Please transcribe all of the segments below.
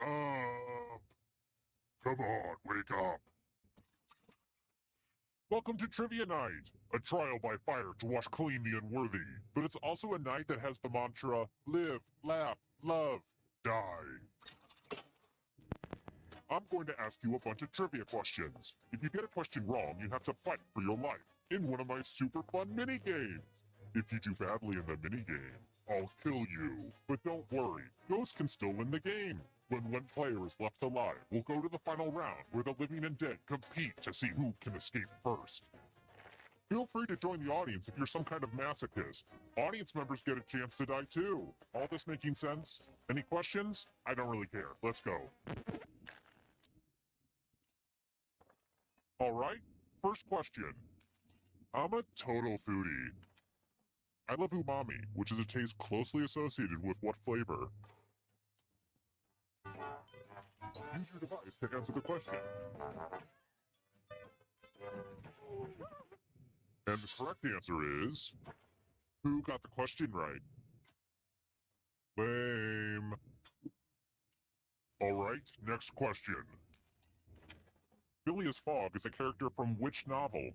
Up! Come on, wake up! Welcome to Trivia Night, a trial by fire to wash clean the unworthy. But it's also a night that has the mantra live, laugh, love, die. I'm going to ask you a bunch of trivia questions. If you get a question wrong, you have to fight for your life in one of my super fun mini games. If you do badly in the mini game, I'll kill you. But don't worry, ghosts can still win the game. When one player is left alive, we'll go to the final round where the living and dead compete to see who can escape first. Feel free to join the audience if you're some kind of masochist. Audience members get a chance to die too. All this making sense? Any questions? I don't really care. Let's go. Alright, first question. I'm a total foodie. I love umami, which is a taste closely associated with what flavor? Use your device to answer the question. And the correct answer is... Who got the question right? Lame. Alright, next question. Phileas Fogg is a character from which novel?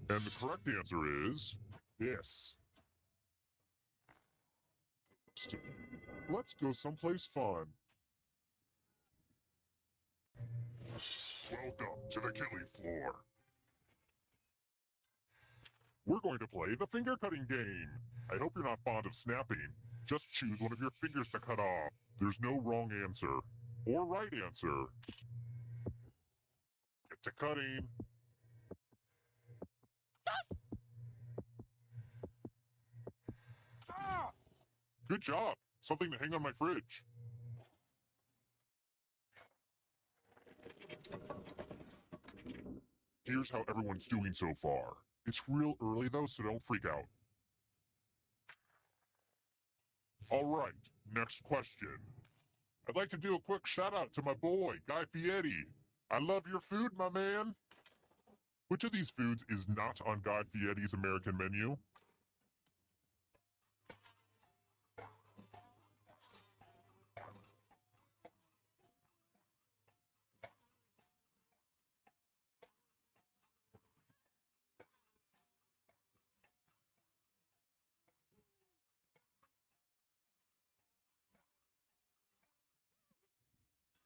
And the correct answer is... this. Let's go someplace fun. Welcome to the killing floor. We're going to play the finger cutting game. I hope you're not fond of snapping. Just choose one of your fingers to cut off. There's no wrong answer or right answer. Get to cutting. Good job. Something to hang on my fridge. Here's how everyone's doing so far. It's real early though, so don't freak out. Alright, next question. I'd like to do a quick shout out to my boy, Guy Fieri. I love your food, my man. Which of these foods is not on Guy Fieri's American menu?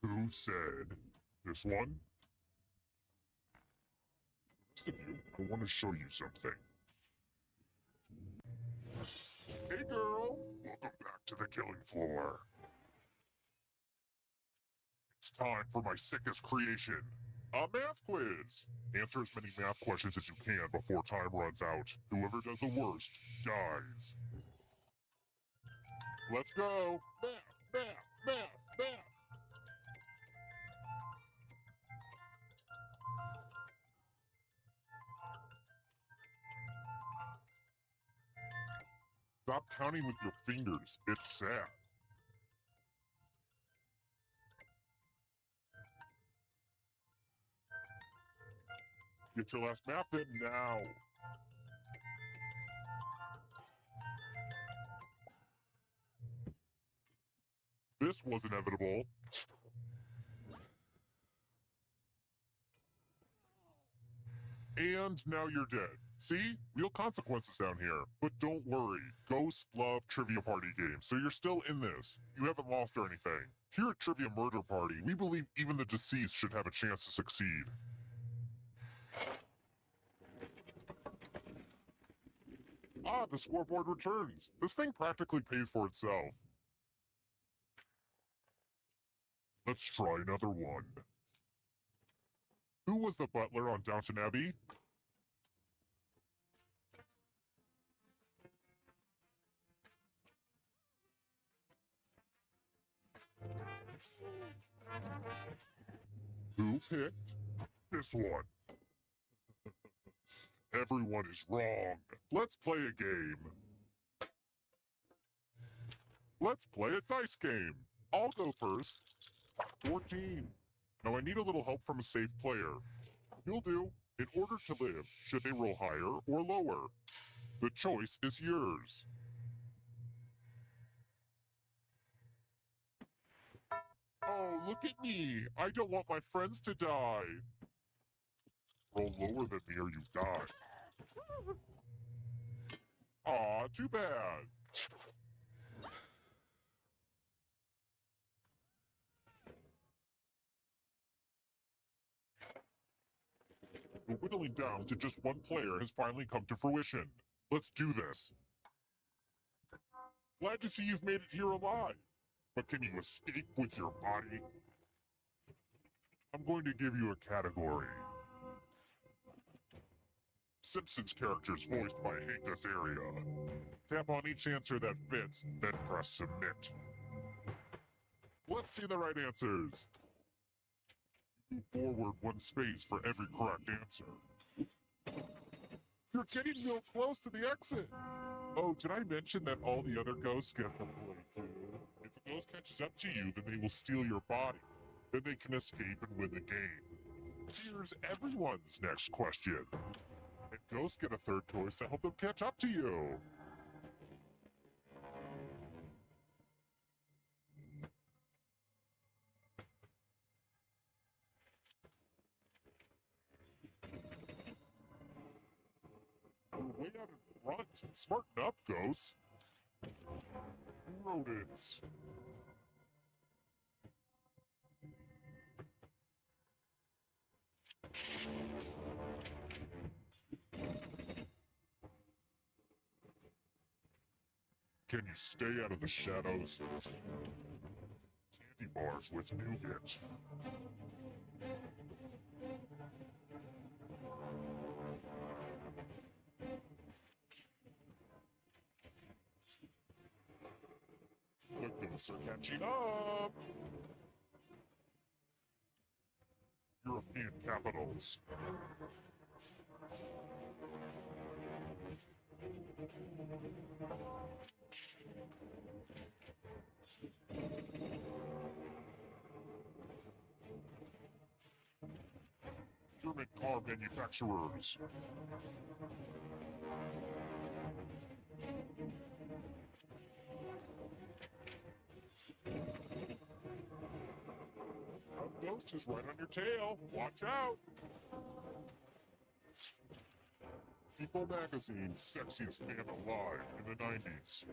Who said this one? Rest of you, I want to show you something. Hey girl, welcome back to the killing floor. It's time for my sickest creation, a math quiz. Answer as many math questions as you can before time runs out. Whoever does the worst dies. Let's go. Math, math, math, math. Stop counting with your fingers. It's sad. Get your last math in now. This was inevitable. And now you're dead. See? Real consequences down here. But don't worry. Ghosts love trivia party games, so you're still in this. You haven't lost or anything. Here at Trivia Murder Party, we believe even the deceased should have a chance to succeed. Ah, the scoreboard returns. This thing practically pays for itself. Let's try another one. Who was the butler on Downton Abbey? Who picked this one? Everyone is wrong. Let's play a game. Let's play a dice game. I'll go first. 14. Now I need a little help from a safe player. You'll do. In order to live, should they roll higher or lower? The choice is yours. Oh, look at me. I don't want my friends to die. Roll lower than me or you die. Aw, too bad. The whittling down to just one player has finally come to fruition. Let's do this. Glad to see you've made it here alive. But can you escape with your body? I'm going to give you a category. Simpsons characters voiced by Hank Azaria. Tap on each answer that fits, then press submit. Let's see the right answers. Move forward one space for every correct answer. You're getting real close to the exit. Oh, did I mention that all the other ghosts get to play too? If a ghost catches up to you, then they will steal your body. Then they can escape and win the game. Here's everyone's next question. And ghosts get a third choice to help them catch up to you. You're way out in front. Smarten up, ghosts. Rodents. Can you stay out of the shadows? Candy bars with nougat. The ghosts are catching up. European capitals. German car manufacturers. A ghost is right on your tail. Watch out. People Magazine, sexiest man alive in the 90s.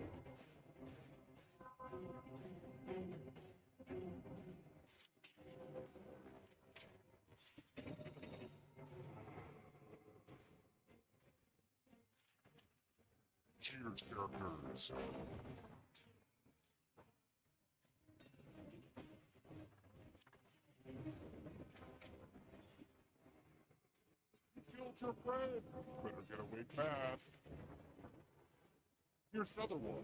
Cheers characters. You killed your friend. Better get away fast. Here's another one.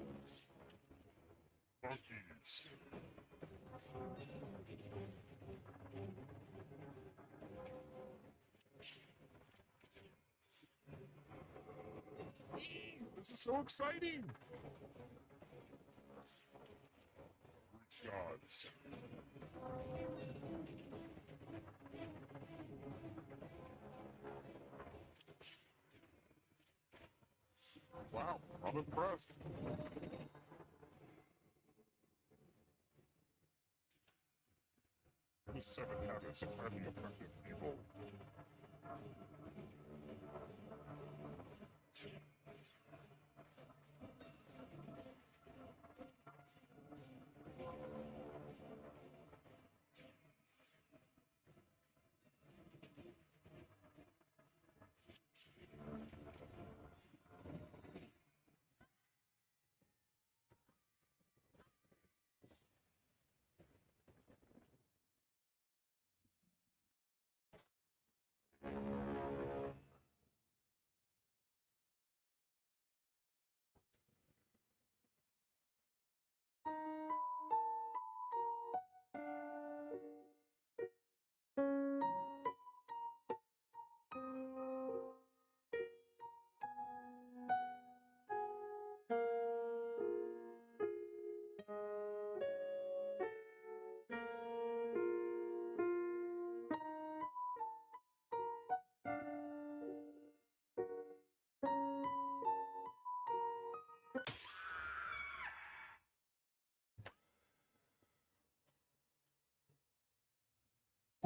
Monkeys. This is so exciting! Gods. Wow, I'm impressed. The 7 habits of highly effective people.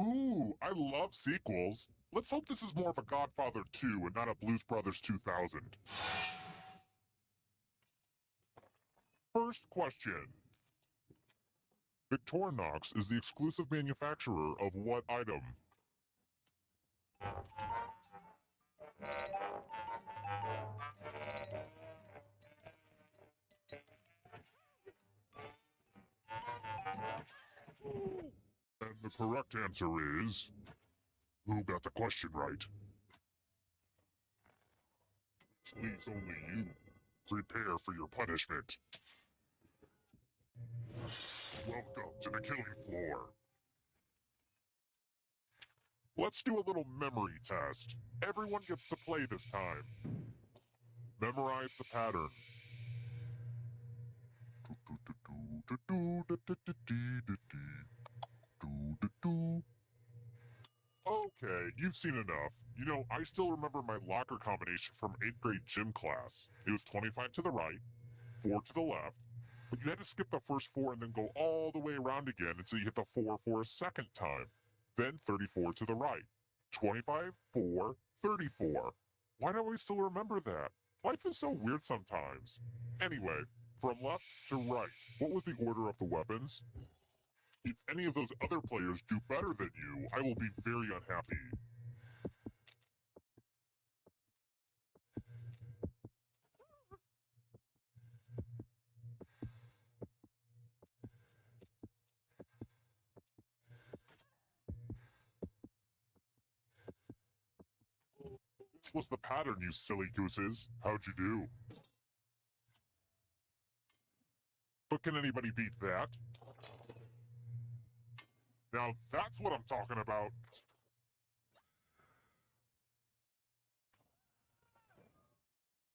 Ooh, I love sequels. Let's hope this is more of a Godfather 2 and not a Blues Brothers 2000. First question. Victorinox is the exclusive manufacturer of what item? And the correct answer is... Who got the question right? Please, only you. Prepare for your punishment. Welcome to the killing floor. Let's do a little memory test. Everyone gets to play this time. Memorize the pattern. Okay, you've seen enough. You know, I still remember my locker combination from 8th grade gym class. It was 25 to the right, 4 to the left, but you had to skip the first 4 and then go all the way around again until you hit the 4 for a second time. Then 34 to the right. 25, 4, 34. Why do I still remember that? Life is so weird sometimes. Anyway, from left to right, what was the order of the weapons? If any of those other players do better than you, I will be very unhappy. This was the pattern, you silly gooses. How'd you do? But can anybody beat that? Now that's what I'm talking about.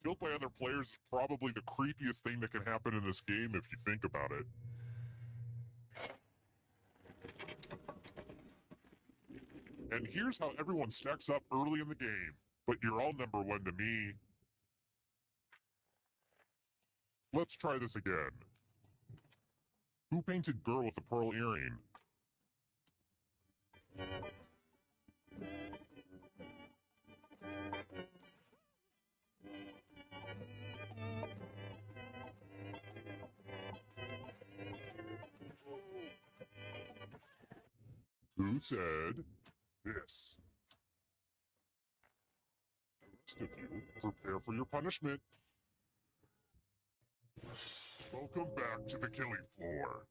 Killed by other players is probably the creepiest thing that can happen in this game if you think about it. And here's how everyone stacks up early in the game. But you're all number 1 to me. Let's try this again. Who painted girl with a pearl earring? Who said this? The rest of you, prepare for your punishment. Welcome back to the killing floor.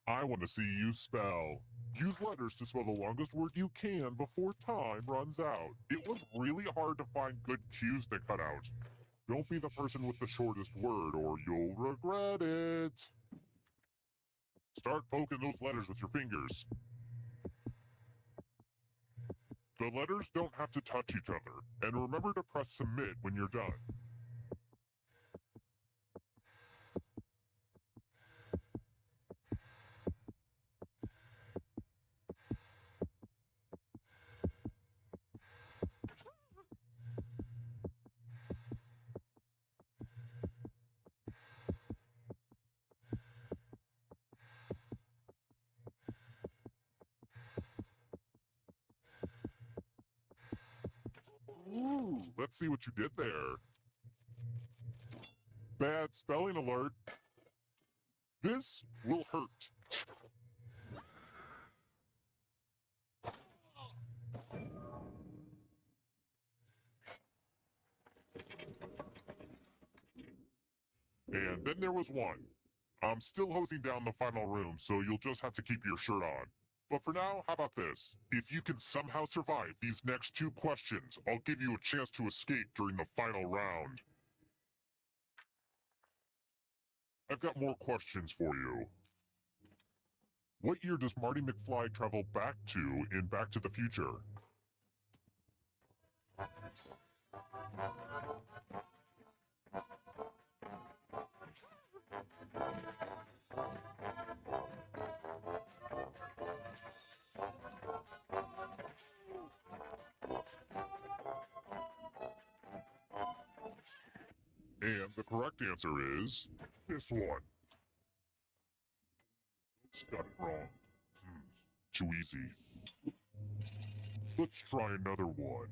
I want to see you spell. Use letters to spell the longest word you can before time runs out. It was really hard to find good cues to cut out. Don't be the person with the shortest word or you'll regret it. Start poking those letters with your fingers. The letters don't have to touch each other, and remember to press submit when you're done. Ooh, let's see what you did there. Bad spelling alert. This will hurt. And then there was one. I'm still hosing down the final room, so you'll just have to keep your shirt on. But for now, how about this? If you can somehow survive these next 2 questions, I'll give you a chance to escape during the final round. I've got more questions for you. What year does Marty McFly travel back to in Back to the Future? And the correct answer is this one. It's got it wrong. Too easy. Let's try another one.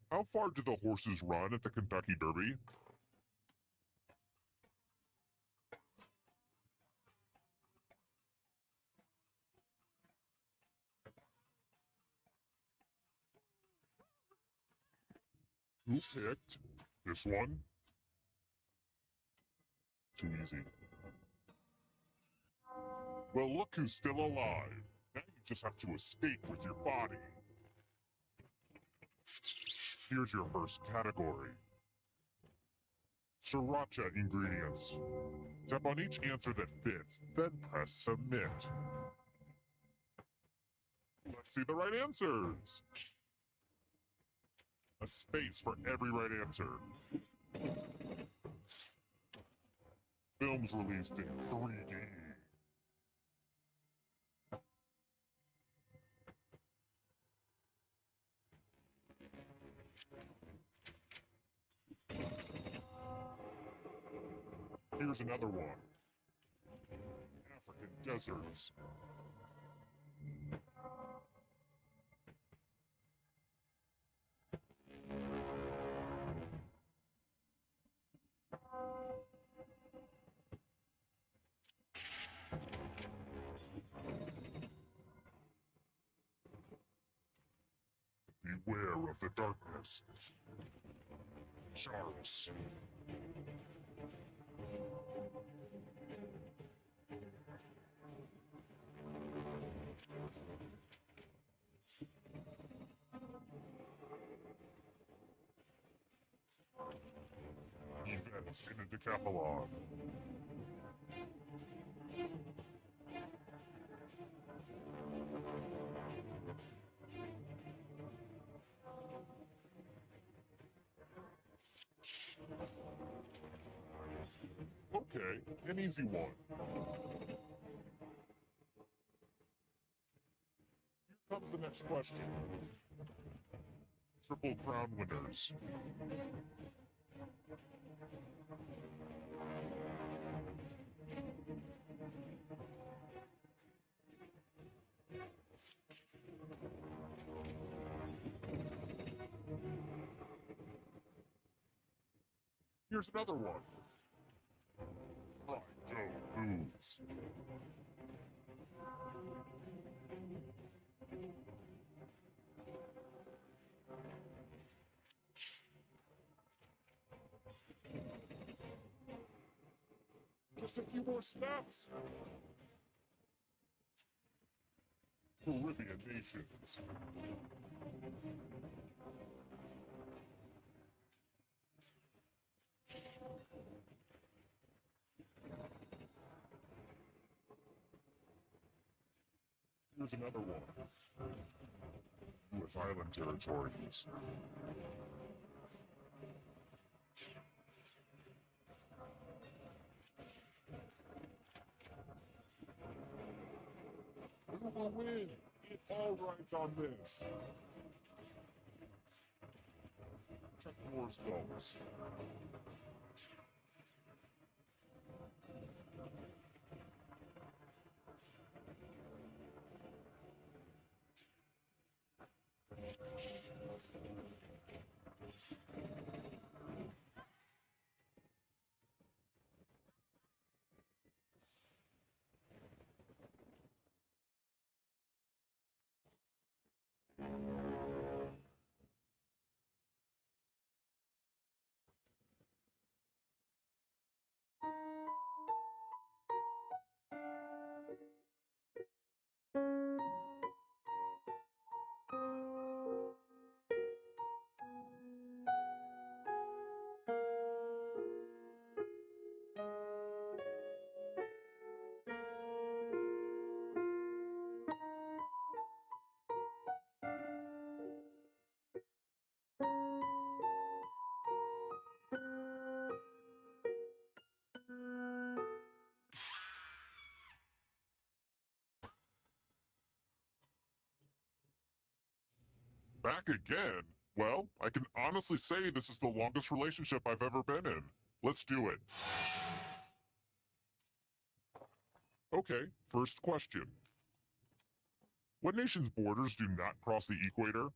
How far do the horses run at the Kentucky Derby? Who picked this one? Too easy. Well, look who's still alive. Now you just have to escape with your body. Here's your first category. Sriracha ingredients. Tap on each answer that fits, then press submit. Let's see the right answers. A space for every right answer. Films released in 3D. Here's another one. African deserts. Beware of the darkness. Sharks. Events in a decathlon. Okay, an easy one. Here comes the next question. Triple Crown winners. Here's another one. Fried dough foods. Just a few more steps. Caribbean nations. Here's another one. U.S. island territories. Who will win? It all rides on this. Check yours goes. Back again? Well, I can honestly say this is the longest relationship I've ever been in. Let's do it. Okay, first question. What nation's borders do not cross the equator?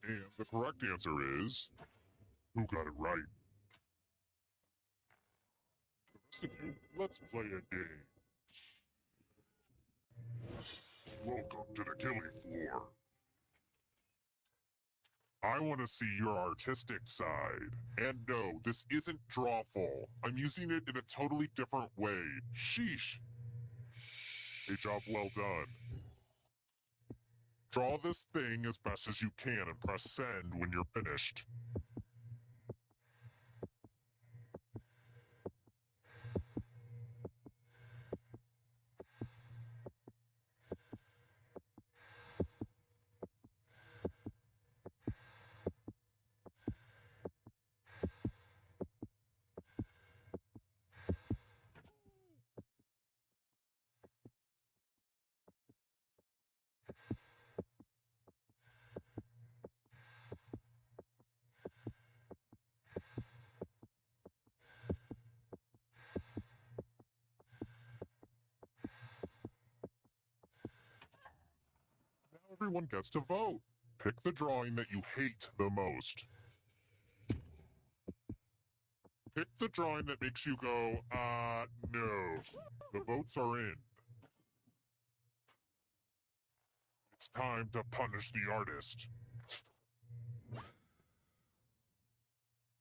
And the correct answer is... Who got it right? The rest of you, let's play a game. Welcome to the killing floor. I want to see your artistic side. And no, this isn't drawful. I'm using it in a totally different way. Sheesh. A job well done. Draw this thing as best as you can and press send when you're finished. Now everyone gets to vote. Pick the drawing that you hate the most. Pick the drawing that makes you go, no. The votes are in. It's time to punish the artist.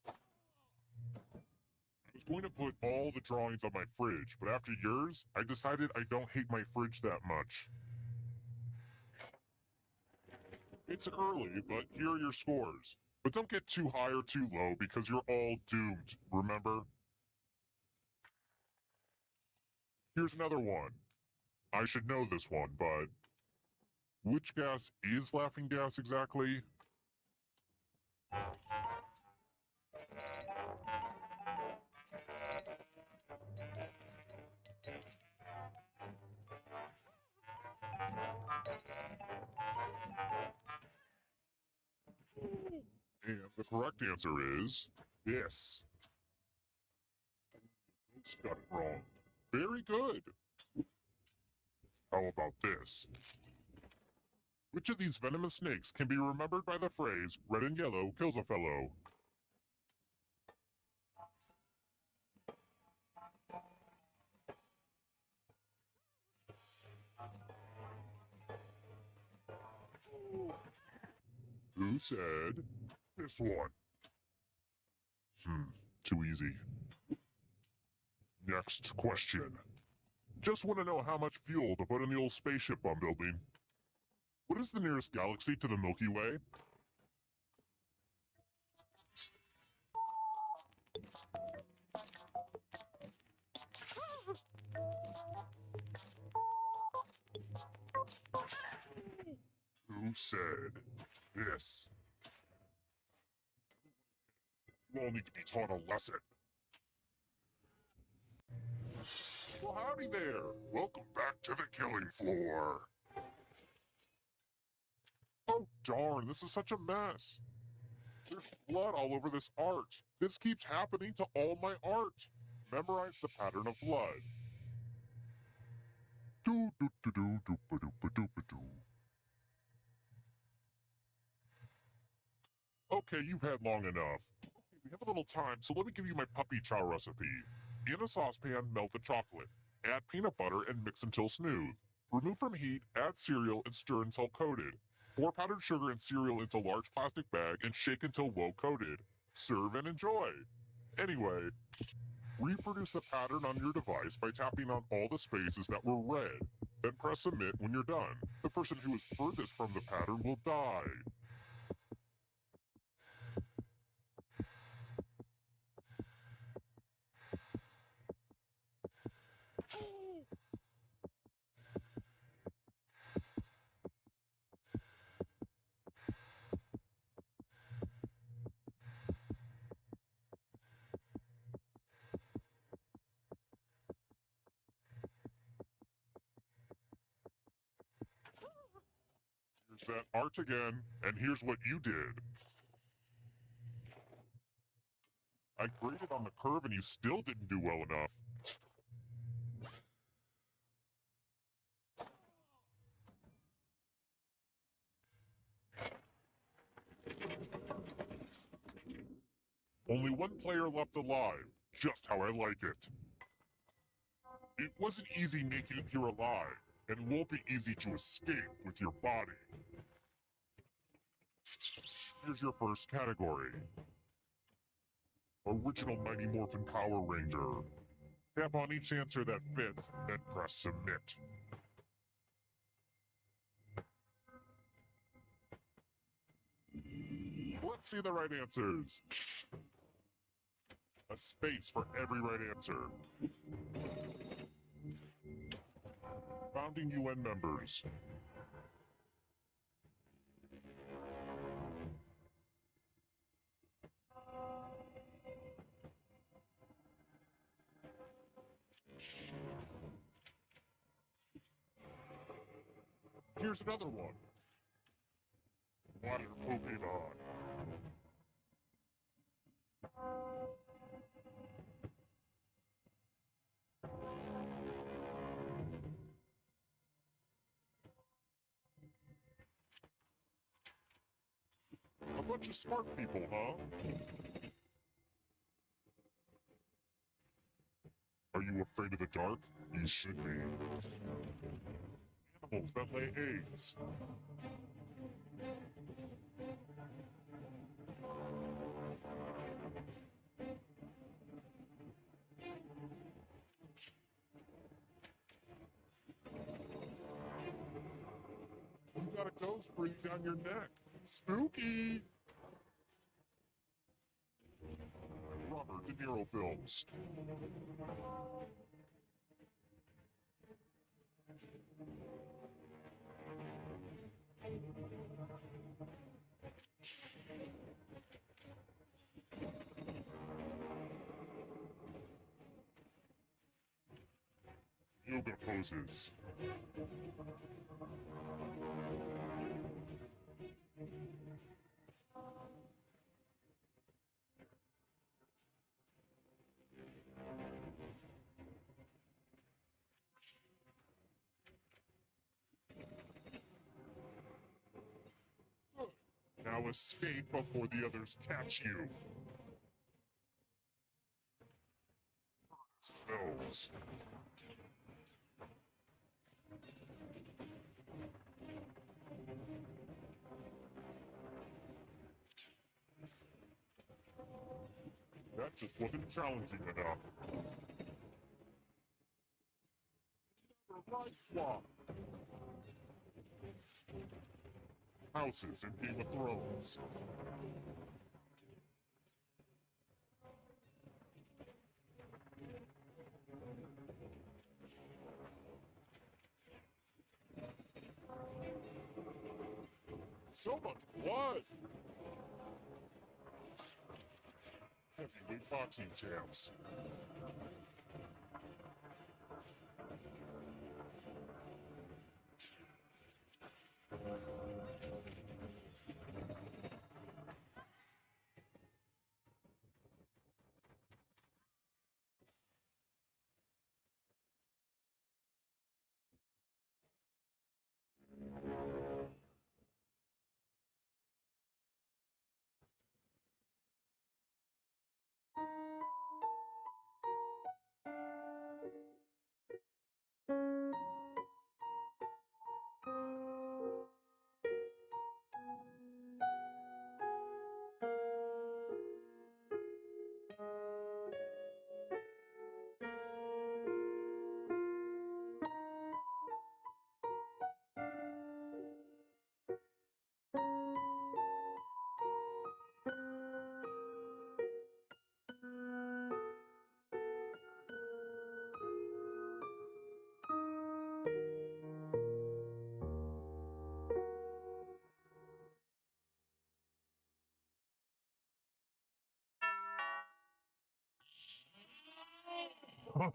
I was going to put all the drawings on my fridge, but after yours, I decided I don't hate my fridge that much. It's early, but here are your scores. But don't get too high or too low because you're all doomed, remember? Here's another one. I should know this one, but which gas is laughing gas exactly? And the correct answer is this. It's got it wrong. Very good. How about this? Which of these venomous snakes can be remembered by the phrase, red and yellow kills a fellow? Who said this one? Too easy. Next question. Just want to know how much fuel to put in the old spaceship I'm building. What is the nearest galaxy to the Milky Way? Who said this? You all need to be taught a lesson. Well, howdy there. Welcome back to the killing floor. Oh, darn, this is such a mess. There's blood all over this art. This keeps happening to all my art. Memorize the pattern of blood. Do do do do do ba do ba do ba do. Okay, you've had long enough. We have a little time, so let me give you my puppy chow recipe. In a saucepan, melt the chocolate. Add peanut butter and mix until smooth. Remove from heat, add cereal, and stir until coated. Pour powdered sugar and cereal into large plastic bag and shake until well coated. Serve and enjoy. Anyway, reproduce the pattern on your device by tapping on all the spaces that were red. Then press submit when you're done. The person who is furthest from the pattern will die. Here's that art again, and here's what you did. I graded on the curve and you still didn't do well enough. Only one player left alive, just how I like it. It wasn't easy making it here alive, and it won't be easy to escape with your body. Here's your first category. Original Mighty Morphin Power Ranger. Tap on each answer that fits, then press submit. Let's see the right answers. A space for every right answer. Founding UN members. Here's another one. Water Pokemon. A bunch of smart people, huh? Are you afraid of the dark? You should be. Animals that lay eggs. You got a ghost breathing down your neck. Spooky! Robert De Niro films. Yoga poses. Now escape before the others catch you. Smells. That just wasn't challenging enough. Right swap. Houses in Game of Thrones. So much blood! Heavyweight boxing champs.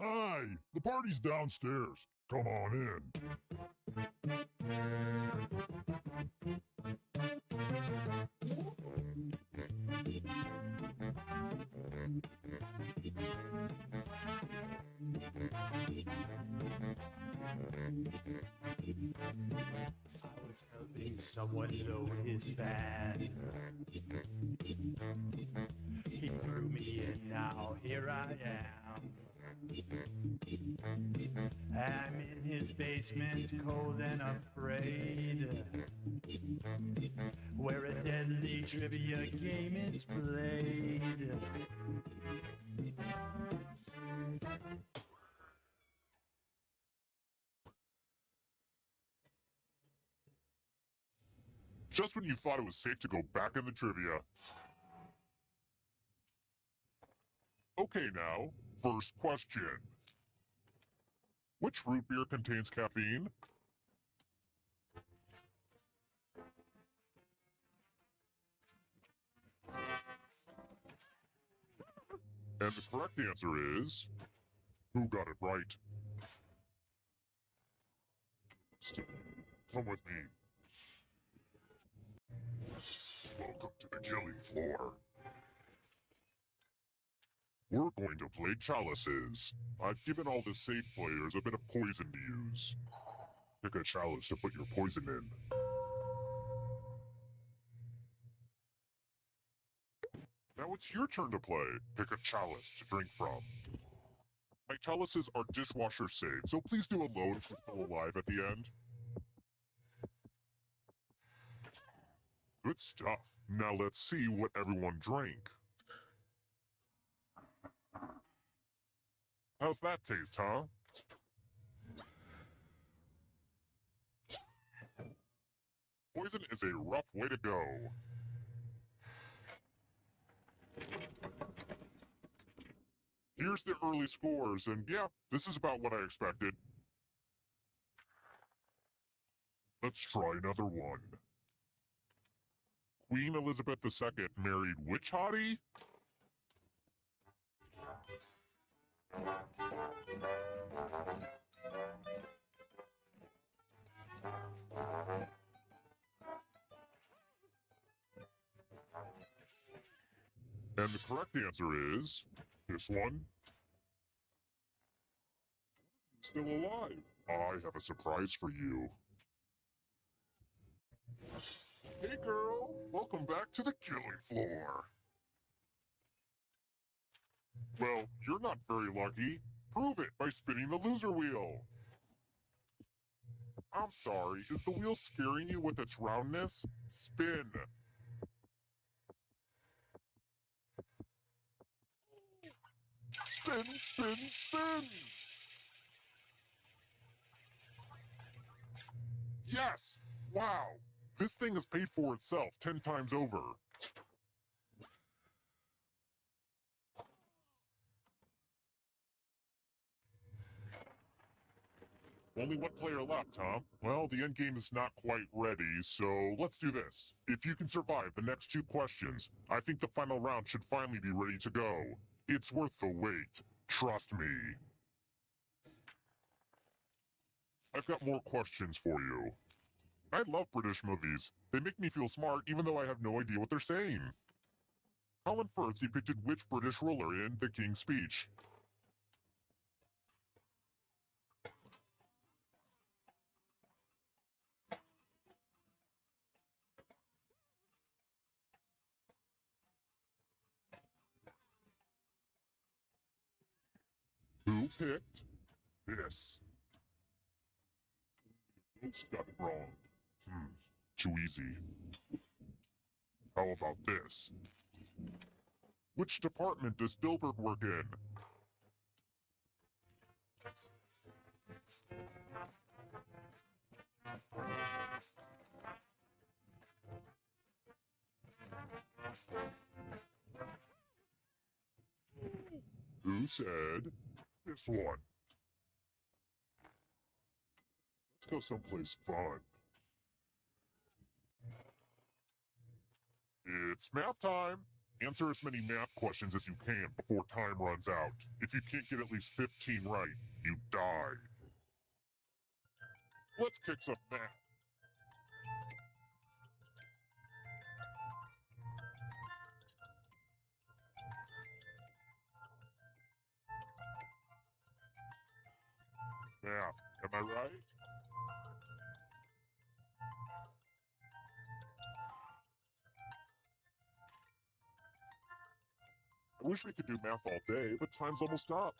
Hi! The party's downstairs. Come on in. I was helping someone load his van. He threw me in, now here I am. I'm in his basement, cold and afraid, where a deadly trivia game is played. Just when you thought it was safe to go back in the trivia. Okay now, first question. Which root beer contains caffeine? And the correct answer is... Who got it right? Stephen, come with me. Welcome to the killing floor. We're going to play chalices. I've given all the safe players a bit of poison to use. Pick a chalice to put your poison in. Now it's your turn to play. Pick a chalice to drink from. My chalices are dishwasher safe, so please do a load if you're still alive at the end. Good stuff. Now let's see what everyone drank. How's that taste, huh? Poison is a rough way to go. Here's the early scores, and yeah, this is about what I expected. Let's try another one. Queen Elizabeth II married which hottie? And the correct answer is this one. Still alive. I have a surprise for you. Hey girl, welcome back to the killing floor. Well, you're not very lucky. Prove it by spinning the loser wheel. I'm sorry, is the wheel scaring you with its roundness? Spin. Spin, spin, spin! Yes! Wow! This thing has paid for itself 10 times over. Only one player left, huh? Well, the endgame is not quite ready, so let's do this. If you can survive the next 2 questions, I think the final round should finally be ready to go. It's worth the wait. Trust me. I've got more questions for you. I love British movies. They make me feel smart even though I have no idea what they're saying. Colin Firth depicted which British ruler in The King's Speech? Who picked this? Both got it wrong. Too easy. How about this? Which department does Dilbert work in? Who said this one? Let's go someplace fun. It's math time! Answer as many math questions as you can before time runs out. If you can't get at least 15 right, you die. Let's kick some math. Math, am I right? I wish we could do math all day, but time's almost up.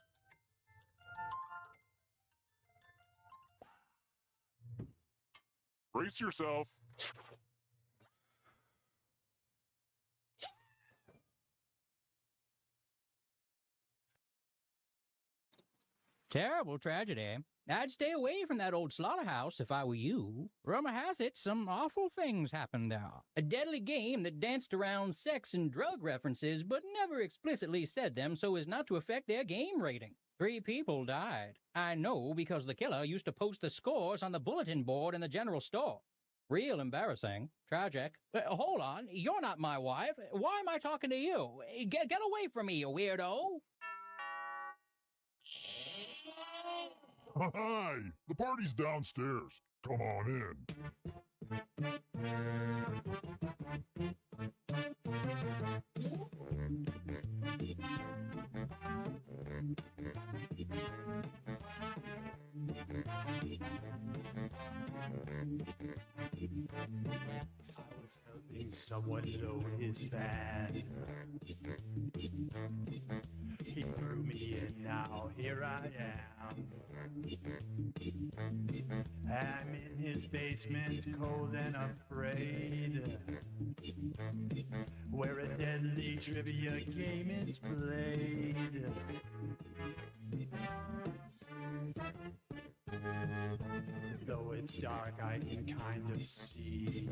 Brace yourself. Terrible tragedy. I'd stay away from that old slaughterhouse if I were you. Rumor has it some awful things happened there. A deadly game that danced around sex and drug references but never explicitly said them so as not to affect their game rating. 3 people died. I know because the killer used to post the scores on the bulletin board in the general store. Real embarrassing. Tragic. Hold on, you're not my wife. Why am I talking to you? Get away from me, you weirdo! Hi! The party's downstairs. Come on in. I was helping someone load his van. He threw me in, now here I am. I'm in his basement, cold and afraid, where a deadly trivia game is played. Though it's dark, I can kind of see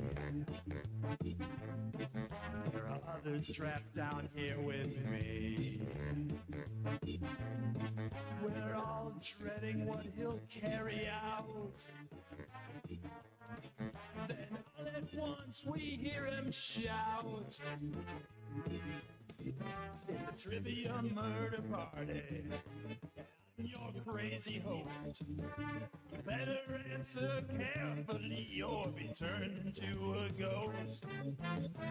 there are others trapped down here with me. We're all dreading what he'll carry out. Then all at once we hear him shout, it's a trivia murder party. Your crazy host. You better answer carefully or be turned into a ghost.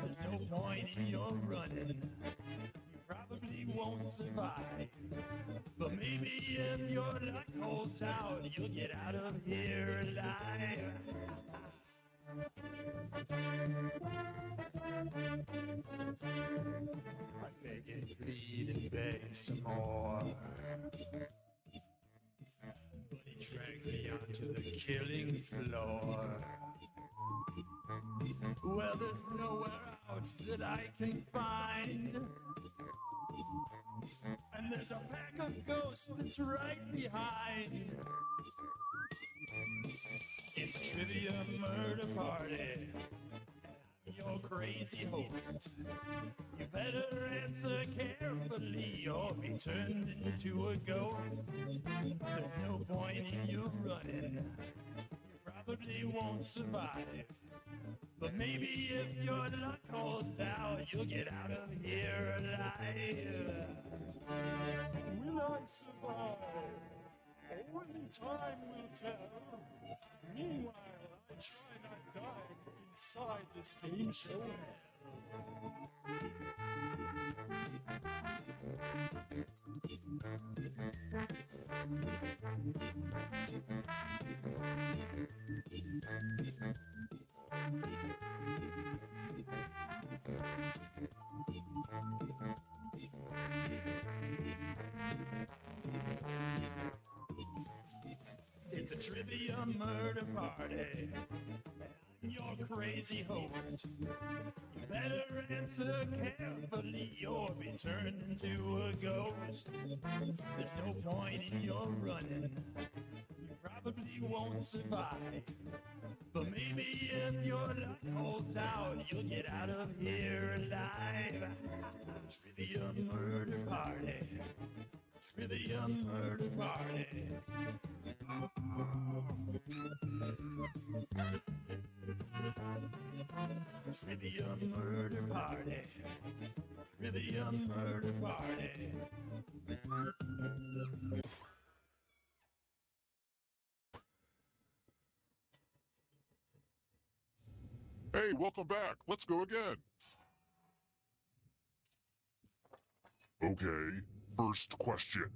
There's no point in your running. You probably won't survive. But maybe if your luck holds out, you'll get out of here alive. I beg and plead and beg some more. But he dragged me onto the killing floor. Well, there's nowhere out that I can find. And there's a pack of ghosts that's right behind. It's a trivia murder party. Your crazy host. You better answer carefully or be turned into a ghost. There's no point in you running. You probably won't survive. But maybe if your luck holds out, you'll get out of here alive. Will I survive? Only time will tell. Meanwhile, I try not dying inside this game show hell. It's a trivia murder party. Your crazy host. You better answer carefully or be turned into a ghost. There's no point in your running. You probably won't survive. But maybe if your luck holds out, you'll get out of here alive. Trivia murder party. Trivia murder party. Trivia murder party. Trivia murder party. Hey, welcome back. Let's go again. Okay, first question.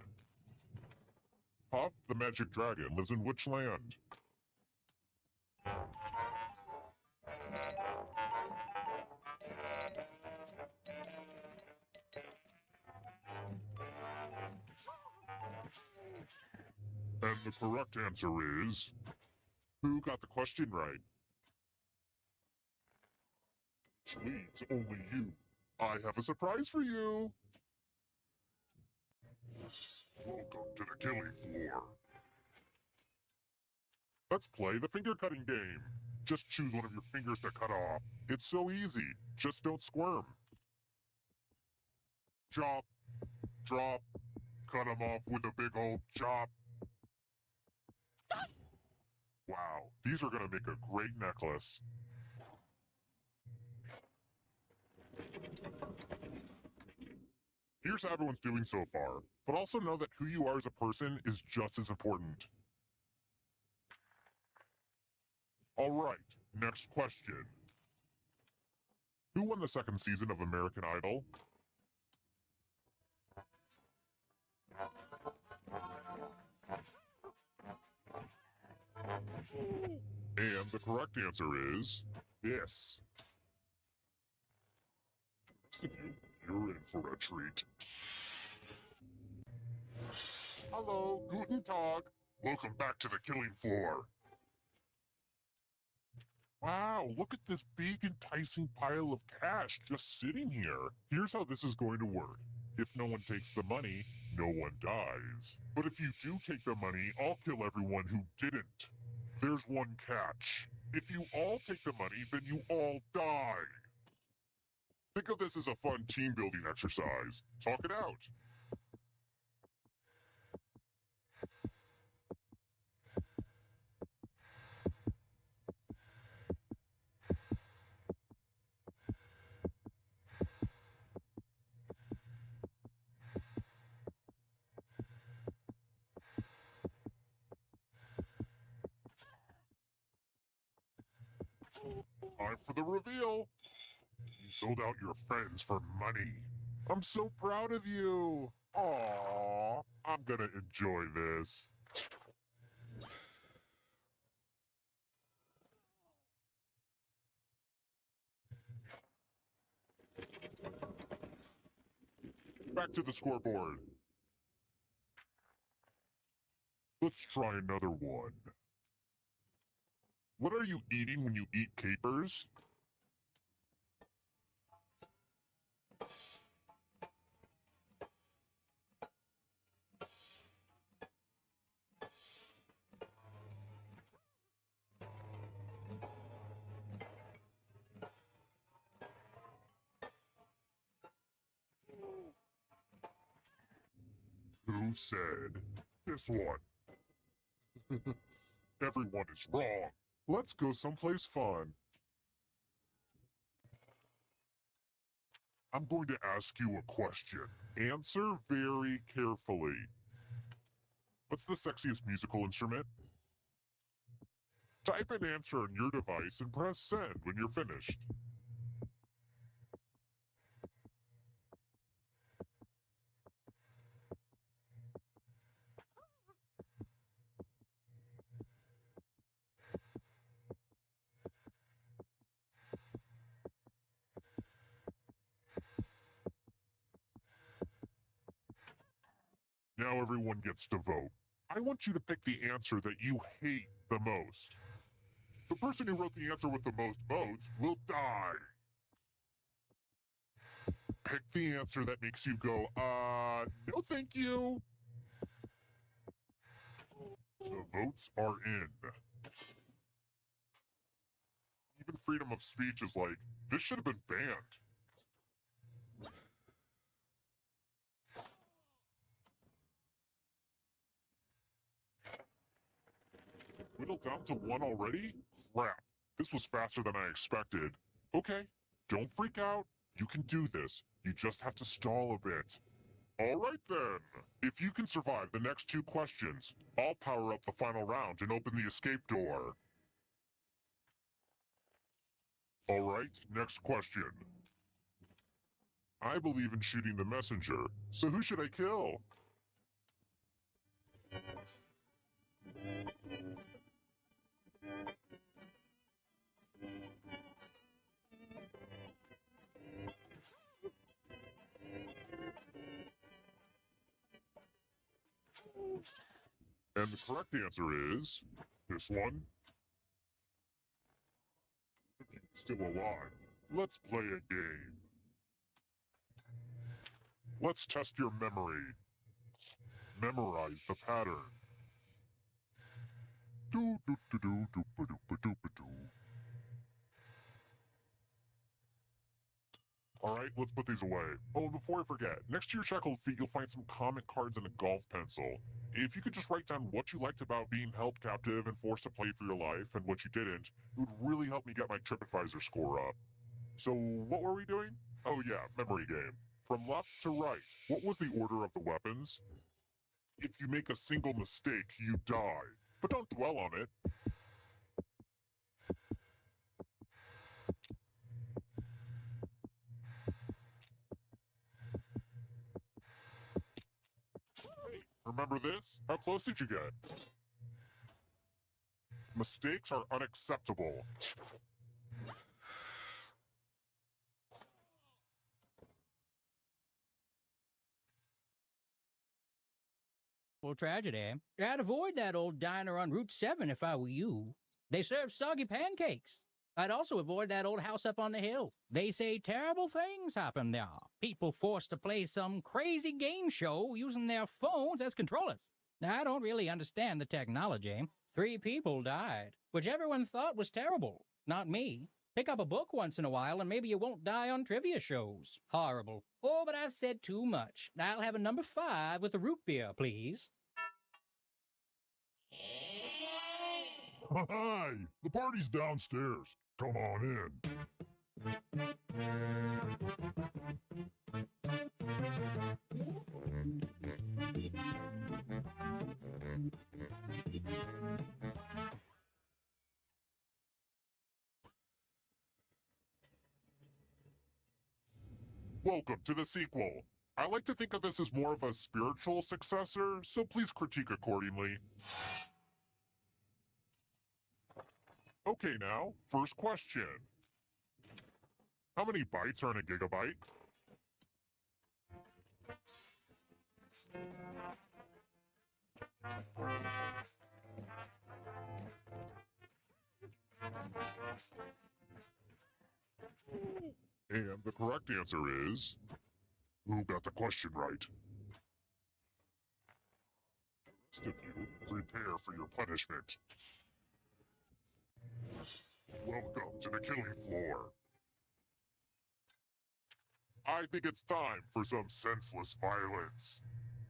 Puff the Magic Dragon lives in which land? And the correct answer is... Who got the question right? which leads only you. I have a surprise for you. Welcome to the killing floor. Let's play the finger cutting game. Just choose one of your fingers to cut off. It's so easy. Just don't squirm. Chop, drop, cut them off with a big old chop. Wow, these are gonna make a great necklace. Here's how everyone's doing so far, but also know that who you are as a person is just as important. All right, next question. Who won the second season of American Idol? And the correct answer is this. You're in for a treat. Hello, guten Tag. Welcome back to the killing floor. Wow, look at this big enticing pile of cash just sitting here. Here's how this is going to work. If no one takes the money, no one dies. But if you do take the money, I'll kill everyone who didn't. There's one catch. If you all take the money, then you all die. Think of this as a fun team building exercise. Talk it out. Time for the reveal. You sold out your friends for money. I'm so proud of you. Aww, I'm gonna enjoy this. Back to the scoreboard. Let's try another one. What are you eating when you eat capers? Who said this one? Everyone is wrong. Let's go someplace fun. I'm going to ask you a question. Answer very carefully. What's the sexiest musical instrument? Type an answer on your device and press send when you're finished. Now everyone gets to vote. I want you to pick the answer that you hate the most. The person who wrote the answer with the most votes will die. Pick the answer that makes you go, no thank you. The votes are in. Even freedom of speech is like, this should have been banned. Whittled down to one already? Crap, this was faster than I expected. Okay, don't freak out. You can do this. You just have to stall a bit. All right then. If you can survive the next two questions, I'll power up the final round and open the escape door. All right, next question. I believe in shooting the messenger, so who should I kill? And the correct answer is this one. Still alive. Let's play a game. Let's test your memory. Memorize the pattern. Do do do do do ba do ba do ba do. Alright, let's put these away. Oh, and before I forget, next to your shackled feet you'll find some comic cards and a golf pencil. If you could just write down what you liked about being held captive and forced to play for your life, and what you didn't, it would really help me get my TripAdvisor score up. So, what were we doing? Oh yeah, memory game. From left to right, what was the order of the weapons? If you make a single mistake, you die. But don't dwell on it. Hey, remember this? How close did you get? Mistakes are unacceptable. Well, tragedy. I'd avoid that old diner on Route 7 if I were you. They serve soggy pancakes. I'd also avoid that old house up on the hill. They say terrible things happen there. People forced to play some crazy game show using their phones as controllers. Now, I don't really understand the technology. 3 people died, which everyone thought was terrible. Not me. Pick up a book once in a while and maybe you won't die on trivia shows. Horrible. Oh, but I've said too much. I'll have a number 5 with a root beer, please. Hi! The party's downstairs. Come on in. Welcome to the sequel. I like to think of this as more of a spiritual successor, so please critique accordingly. Okay now, first question. How many bytes are in a gigabyte? And the correct answer is... Who got the question right? The rest of you, prepare for your punishment. Welcome to the killing floor. I think it's time for some senseless violence.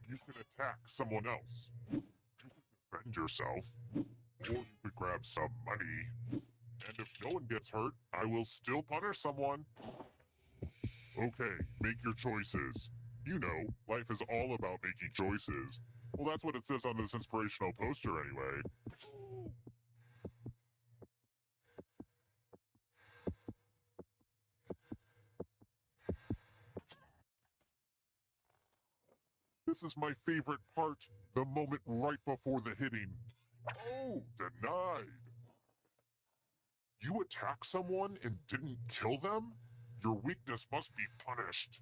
You can attack someone else. You can defend yourself. Or you could grab some money. And if no one gets hurt, I will still punish someone. Okay, make your choices. You know, life is all about making choices. Well, that's what it says on this inspirational poster anyway. This is my favorite part, the moment right before the hitting. Oh, denied. You attacked someone and didn't kill them? Your weakness must be punished.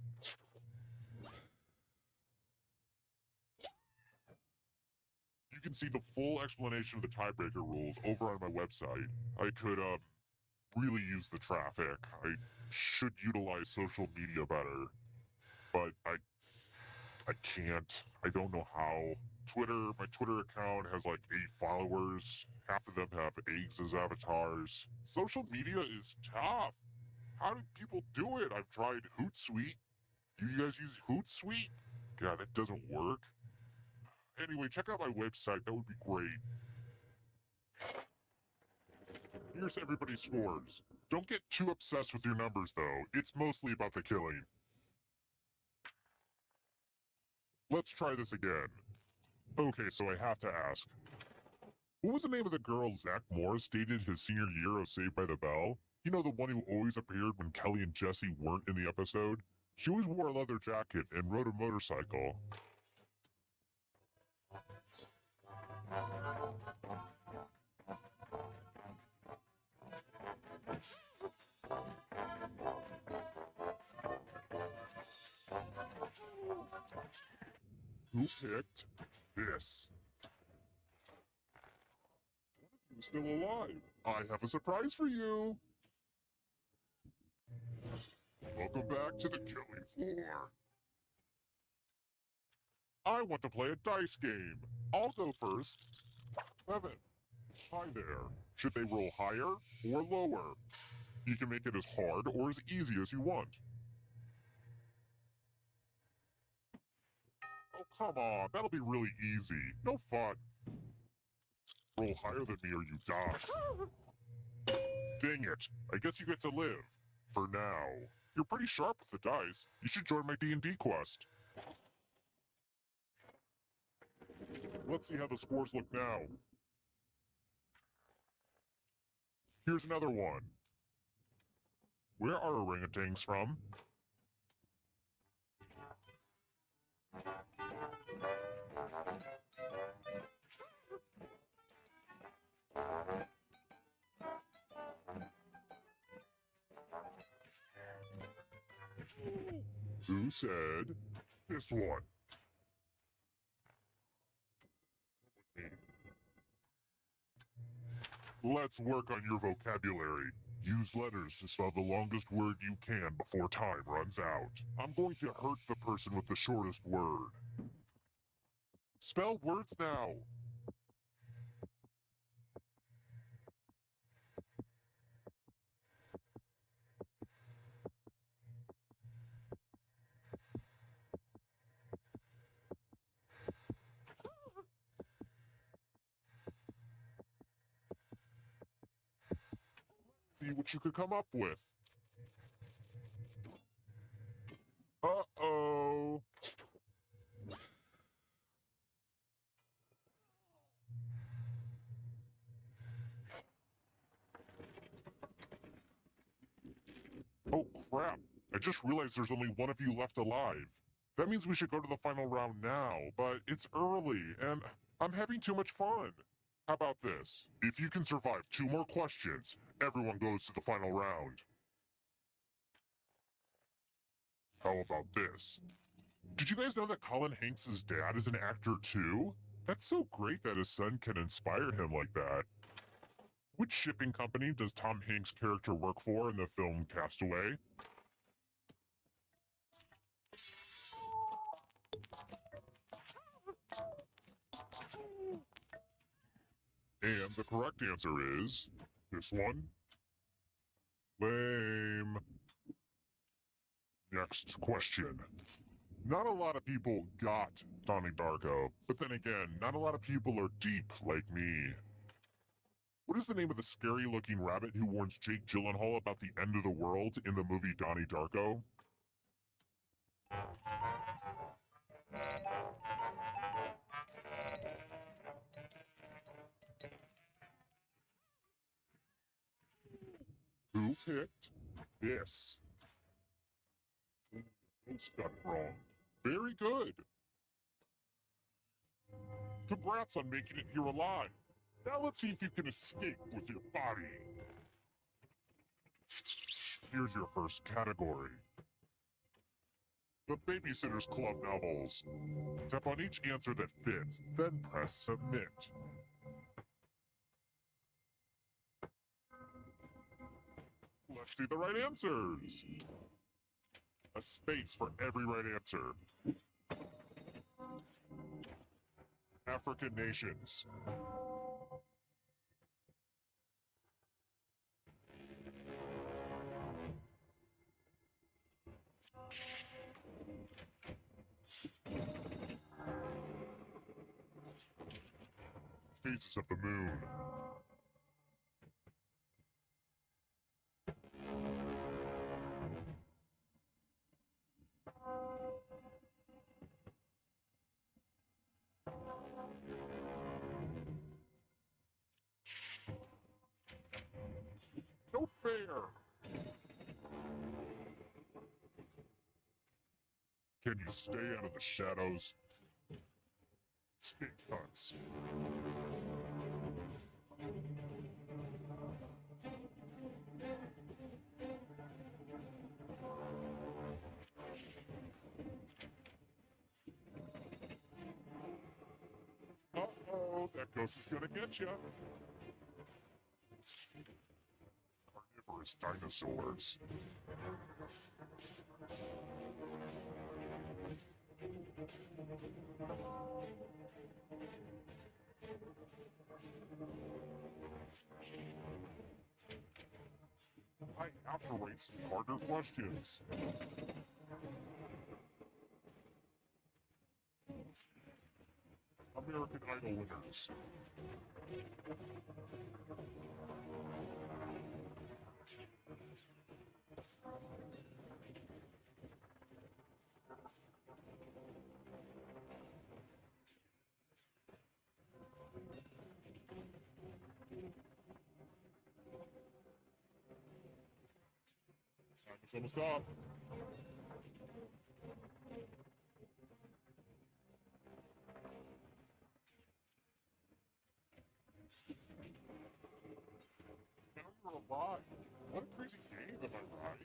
You can see the full explanation of the tiebreaker rules over on my website. I could, really use the traffic. I should utilize social media better. But I can't. I don't know how. My Twitter account has like 8 followers. Half of them have eggs as avatars. Social media is tough. How do people do it? I've tried Hootsuite. Do you guys use Hootsuite? God, that doesn't work. Anyway, check out my website. That would be great. Here's everybody's scores. Don't get too obsessed with your numbers, though. It's mostly about the killing. Let's try this again. Okay, so I have to ask. What was the name of the girl Zach Morris dated his senior year of Saved by the Bell? You know, the one who always appeared when Kelly and Jesse weren't in the episode? She always wore a leather jacket and rode a motorcycle. Who picked this? Who's still alive? I have a surprise for you. back to the killing floor. I want to play a dice game. I'll go first. 7. Hi there. Should they roll higher or lower? You can make it as hard or as easy as you want. Oh, come on. That'll be really easy. No fun. Roll higher than me or you die. Dang it. I guess you get to live. For now. You're pretty sharp with the dice. You should join my D&D quest. Let's see how the scores look now. Here's another one. Where are orangutans from? Who said this one? Let's work on your vocabulary. Use letters to spell the longest word you can before time runs out. I'm going to hurt the person with the shortest word. Spell words now. See what you could come up with. Uh-oh. Oh, crap. I just realized there's only one of you left alive. That means we should go to the final round now, but it's early, and I'm having too much fun. How about this? If you can survive 2 more questions, everyone goes to the final round. How about this? Did you guys know that Colin Hanks' dad is an actor too? That's so great that his son can inspire him like that. Which shipping company does Tom Hanks' character work for in the film Castaway? And the correct answer is this one. Lame. Next question. Not a lot of people got Donnie Darko, but then again, not a lot of people are deep like me. What is the name of the scary-looking rabbit who warns Jake Gyllenhaal about the end of the world in the movie Donnie Darko? Who picked this? Both got it wrong. Very good. Congrats on making it here alive. Now let's see if you can escape with your body. Here's your first category. The Babysitter's Club novels. Tap on each answer that fits, then press submit. Let's see the right answers. A space for every right answer. African nations. Phases of the moon. No fair. Can you stay out of the shadows? Stink hunts. Uh-oh, that ghost is gonna get you. Carnivorous dinosaurs. I have to write some harder questions. American Idol winners. Time is almost up. Now you're alive. What a crazy game, am I right?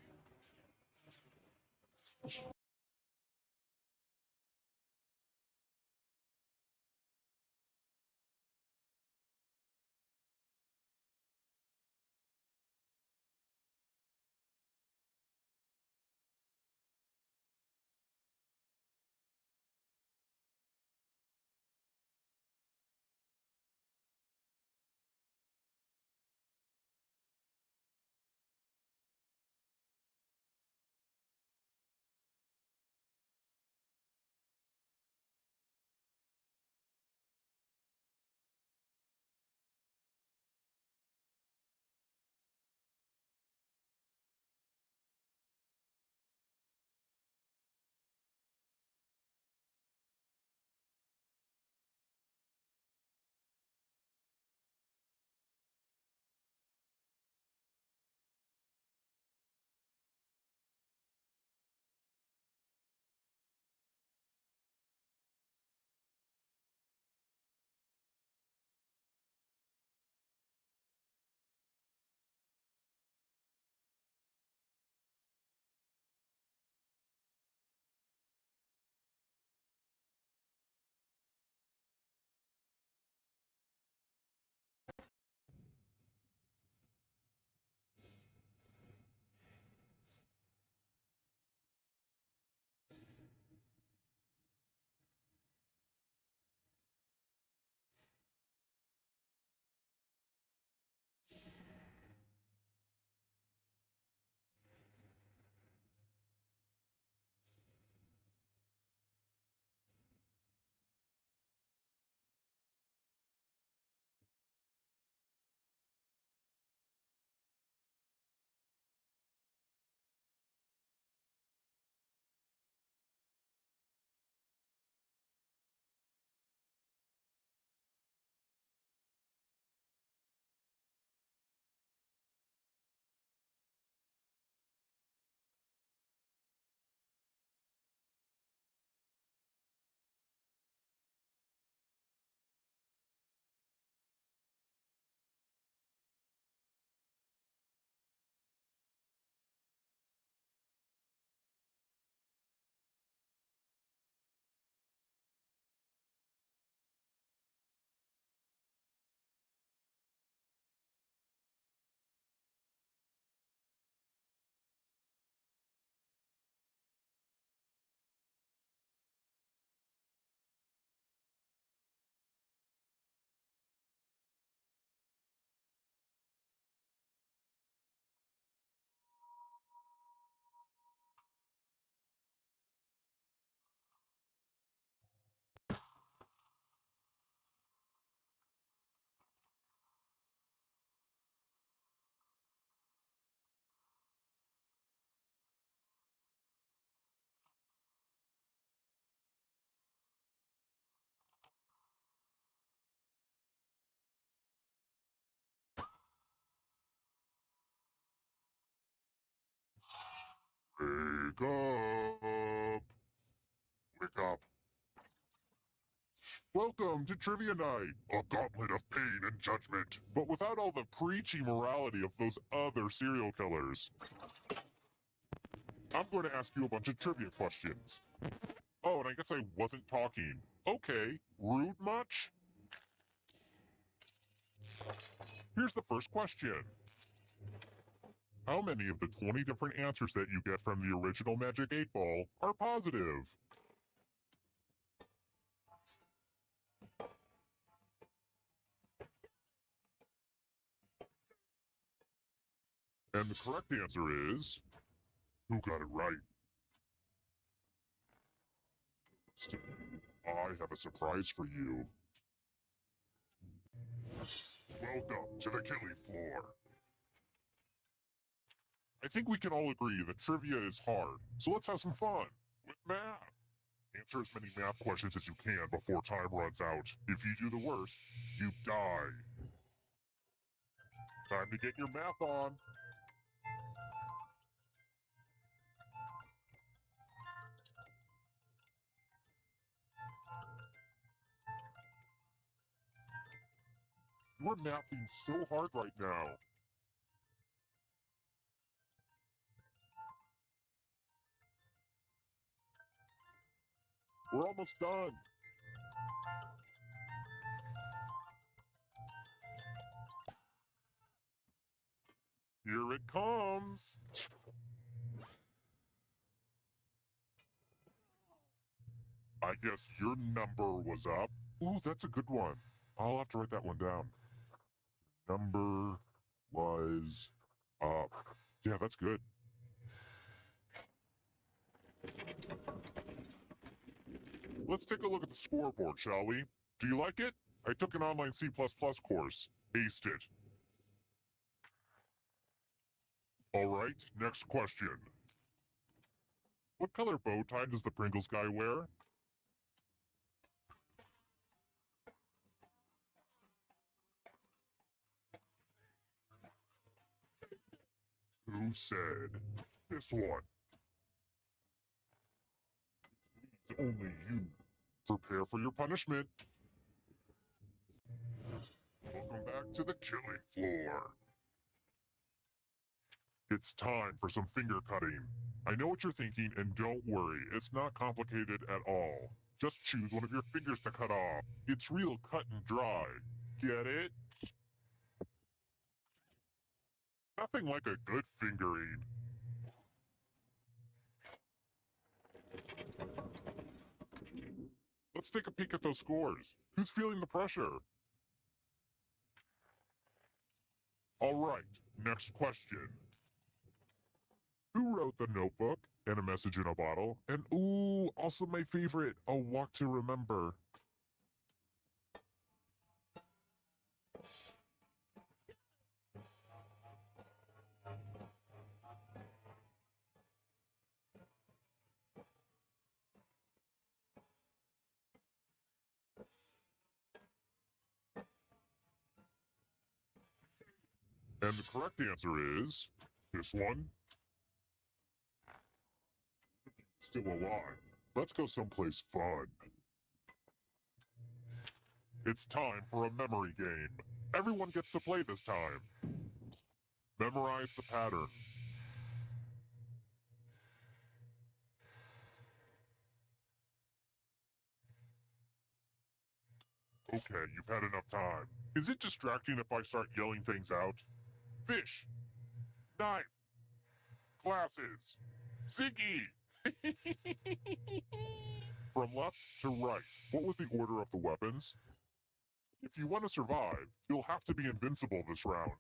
Wake up! Wake up! Welcome to Trivia Night, a gauntlet of pain and judgment, but without all the preachy morality of those other serial killers. I'm going to ask you a bunch of trivia questions. Oh, and I guess I wasn't talking. Okay, rude much? Here's the first question. How many of the 20 different answers that you get from the original Magic 8 Ball are positive? And the correct answer is... Who got it right? I have a surprise for you. Welcome to the killing floor. I think we can all agree that trivia is hard, so let's have some fun with math. Answer as many math questions as you can before time runs out. If you do the worst, you die. Time to get your math on. You're mathing so hard right now. We're almost done. Here it comes. I guess your number was up. Ooh, that's a good one. I'll have to write that one down. Number was up. Yeah, that's good. Let's take a look at the scoreboard, shall we? Do you like it? I took an online C++ course. Aced it. All right, next question. What color bow tie does the Pringles guy wear? Who said this one? It's only you. Prepare for your punishment. Welcome back to the killing floor. It's time for some finger cutting. I know what you're thinking, and don't worry, it's not complicated at all. Just choose one of your fingers to cut off. It's real cut and dry. Get it? Nothing like a good fingering. Let's take a peek at those scores. Who's feeling the pressure? All right, next question. Who wrote The Notebook and A Message in a Bottle? And ooh, also my favorite, A Walk to Remember. And the correct answer is this one. Still alive. Let's go someplace fun. It's time for a memory game. Everyone gets to play this time. Memorize the pattern. Okay, you've had enough time. Is it distracting if I start yelling things out? Fish. Knife. Glasses. Ziggy. From left to right, what was the order of the weapons? If you want to survive, you'll have to be invincible this round.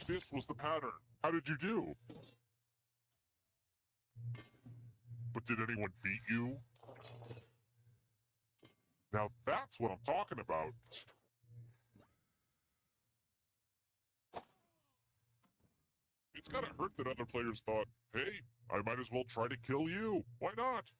This was the pattern. How did you do? But did anyone beat you? Now that's what I'm talking about. It's gotta hurt that other players thought, hey, I might as well try to kill you. Why not?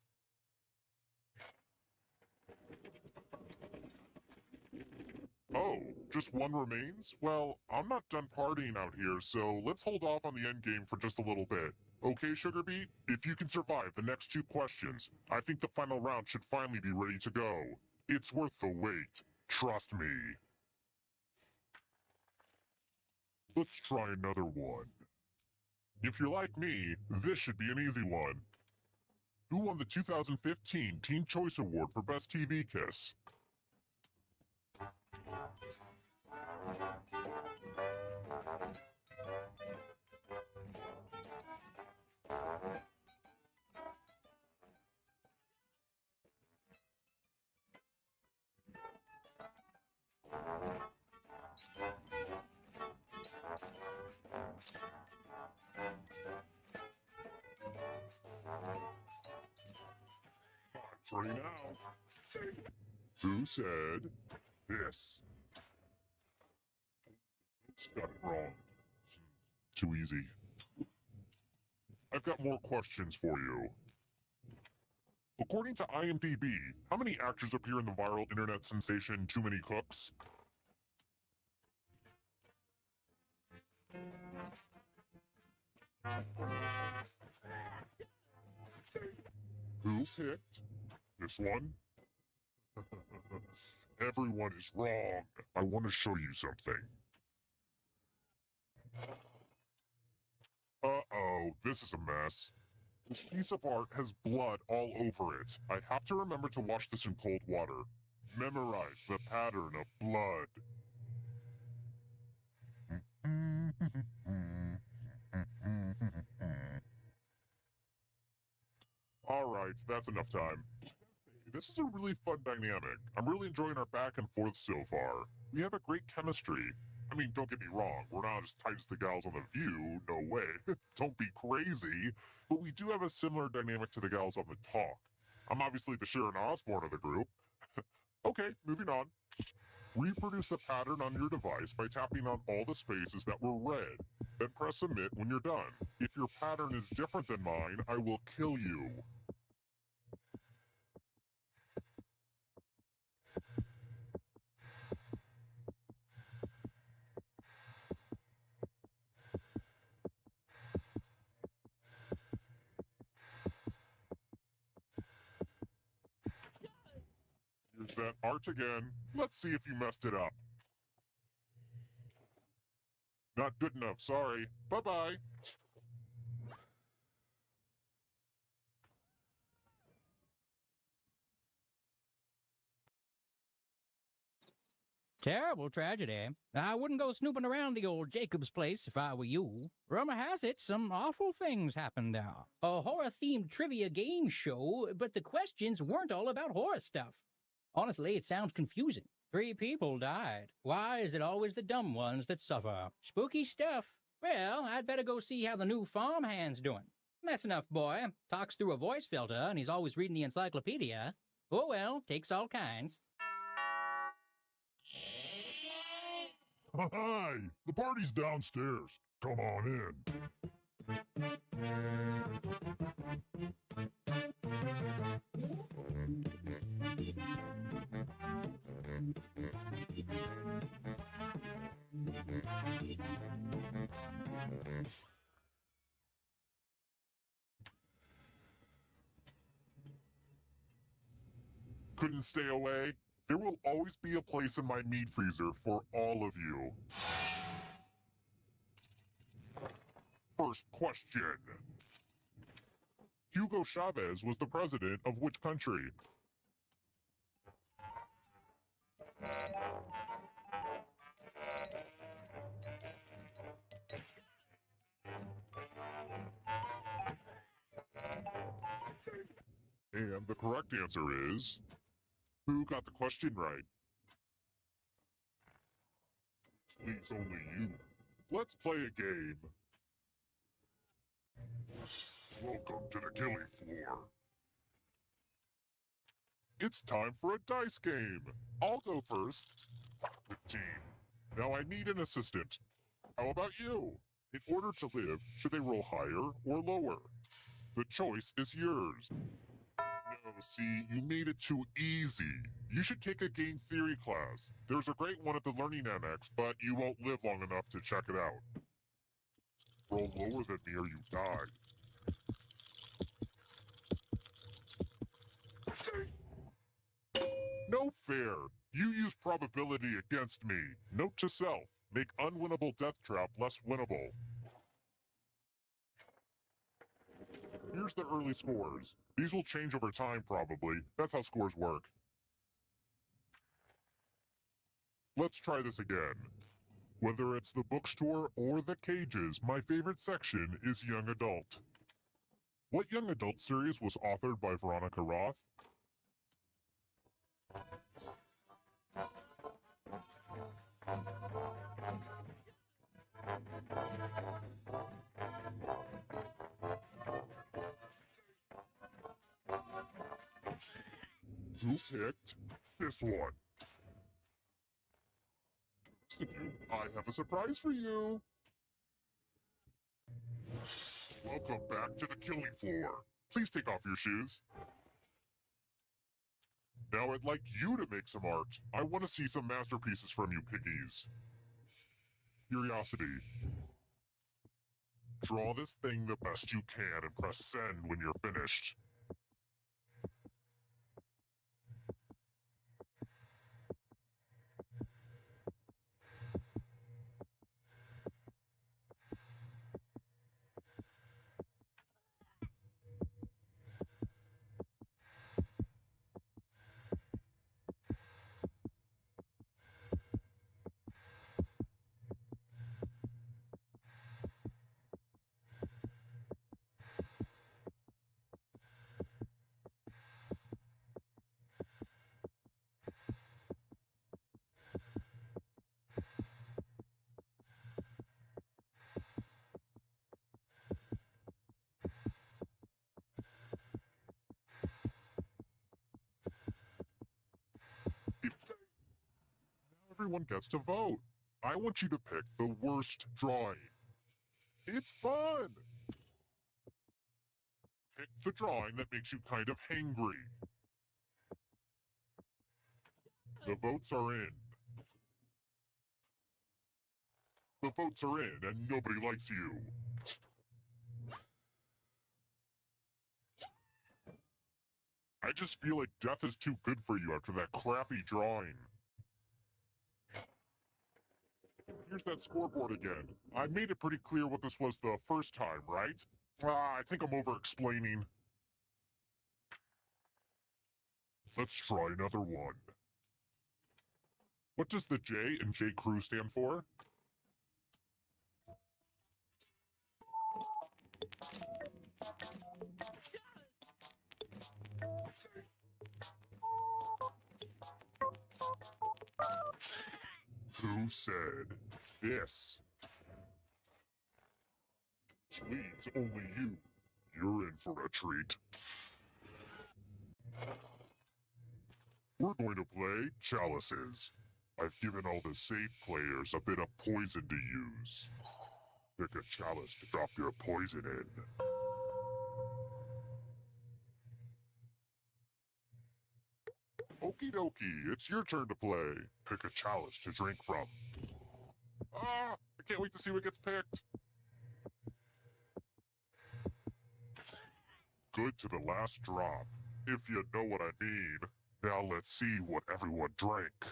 Oh, just one remains? Well, I'm not done partying out here, so let's hold off on the endgame for just a little bit. Okay, Sugarbeet? If you can survive the next 2 questions, I think the final round should finally be ready to go. It's worth the wait. Trust me. Let's try another one. If you're like me, this should be an easy one. Who won the 2015 Teen Choice Award for Best TV Kiss? It's ready now. Who said this? Got it wrong. Too easy. I've got more questions for you. According to IMDb, how many actors appear in the viral internet sensation Too Many Cooks? Who picked this one? Everyone is wrong. I want to show you something. Uh-oh, this is a mess. This piece of art has blood all over it. I have to remember to wash this in cold water. Memorize the pattern of blood. Alright, that's enough time. This is a really fun dynamic. I'm really enjoying our back and forth so far. We have a great chemistry. I mean, don't get me wrong, we're not as tight as the gals on The View, no way. Don't be crazy. But we do have a similar dynamic to the gals on The Talk. I'm obviously the Sharon Osbourne of the group. Okay, moving on. Reproduce the pattern on your device by tapping on all the spaces that were red. Then press submit when you're done. If your pattern is different than mine, I will kill you. Here's that art again. Let's see if you messed it up. Not good enough, sorry. Bye-bye. Terrible tragedy. I wouldn't go snooping around the old Jacob's place if I were you. Rumor has it some awful things happened there. A horror-themed trivia game show, but the questions weren't all about horror stuff. Honestly, it sounds confusing. 3 people died. Why is it always the dumb ones that suffer? Spooky stuff. Well, I'd better go see how the new farmhand's doing. That's enough, boy. Talks through a voice filter, and he's always reading the encyclopedia. Oh well, takes all kinds. Hi! The party's downstairs. Come on in. Couldn't stay away? There will always be a place in my meat freezer for all of you. First question. Hugo Chavez was the president of which country? And the correct answer is... Who got the question right? Please, only you. Let's play a game. Welcome to the killing floor. It's time for a dice game. I'll go first. 15. Now I need an assistant. How about you? In order to live, should they roll higher or lower? The choice is yours. No, see, you made it too easy. You should take a game theory class. There's a great one at the Learning Annex, but you won't live long enough to check it out. Roll lower than me or you die. No fair. You use probability against me. Note to self. Make unwinnable death trap less winnable. Here's the early scores. These will change over time, probably. That's how scores work. Let's try this again. Whether it's the bookstore or the cages, my favorite section is young adult. What young adult series was authored by Veronica Roth? Who picked this one? I have a surprise for you. Welcome back to the killing floor. Please take off your shoes. Now I'd like you to make some art. I want to see some masterpieces from you, piggies. Curiosity. Draw this thing the best you can and press send when you're finished. Everyone gets to vote. I want you to pick the worst drawing. It's fun! Pick the drawing that makes you kind of hangry. The votes are in. The votes are in and nobody likes you. I just feel like death is too good for you after that crappy drawing. Here's that scoreboard again. I made it pretty clear what this was the first time, right? I think I'm over-explaining. Let's try another one. What does the J in J. Crew stand for? Who said this? Please, only you. You're in for a treat. We're going to play Chalices. I've given all the safe players a bit of poison to use. Pick a chalice to drop your poison in. Okie dokie, it's your turn to play. Pick a chalice to drink from. I can't wait to see what gets picked. Good to the last drop, if you know what I mean. Now let's see what everyone drank.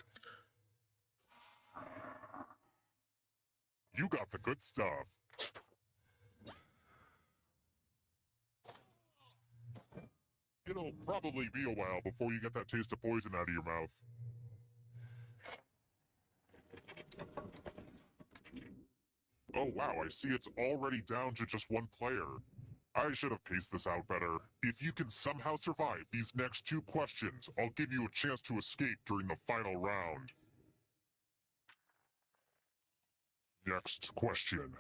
You got the good stuff. It'll probably be a while before you get that taste of poison out of your mouth. Oh wow, I see it's already down to just one player. I should have paced this out better. If you can somehow survive these next 2 questions, I'll give you a chance to escape during the final round. Next question.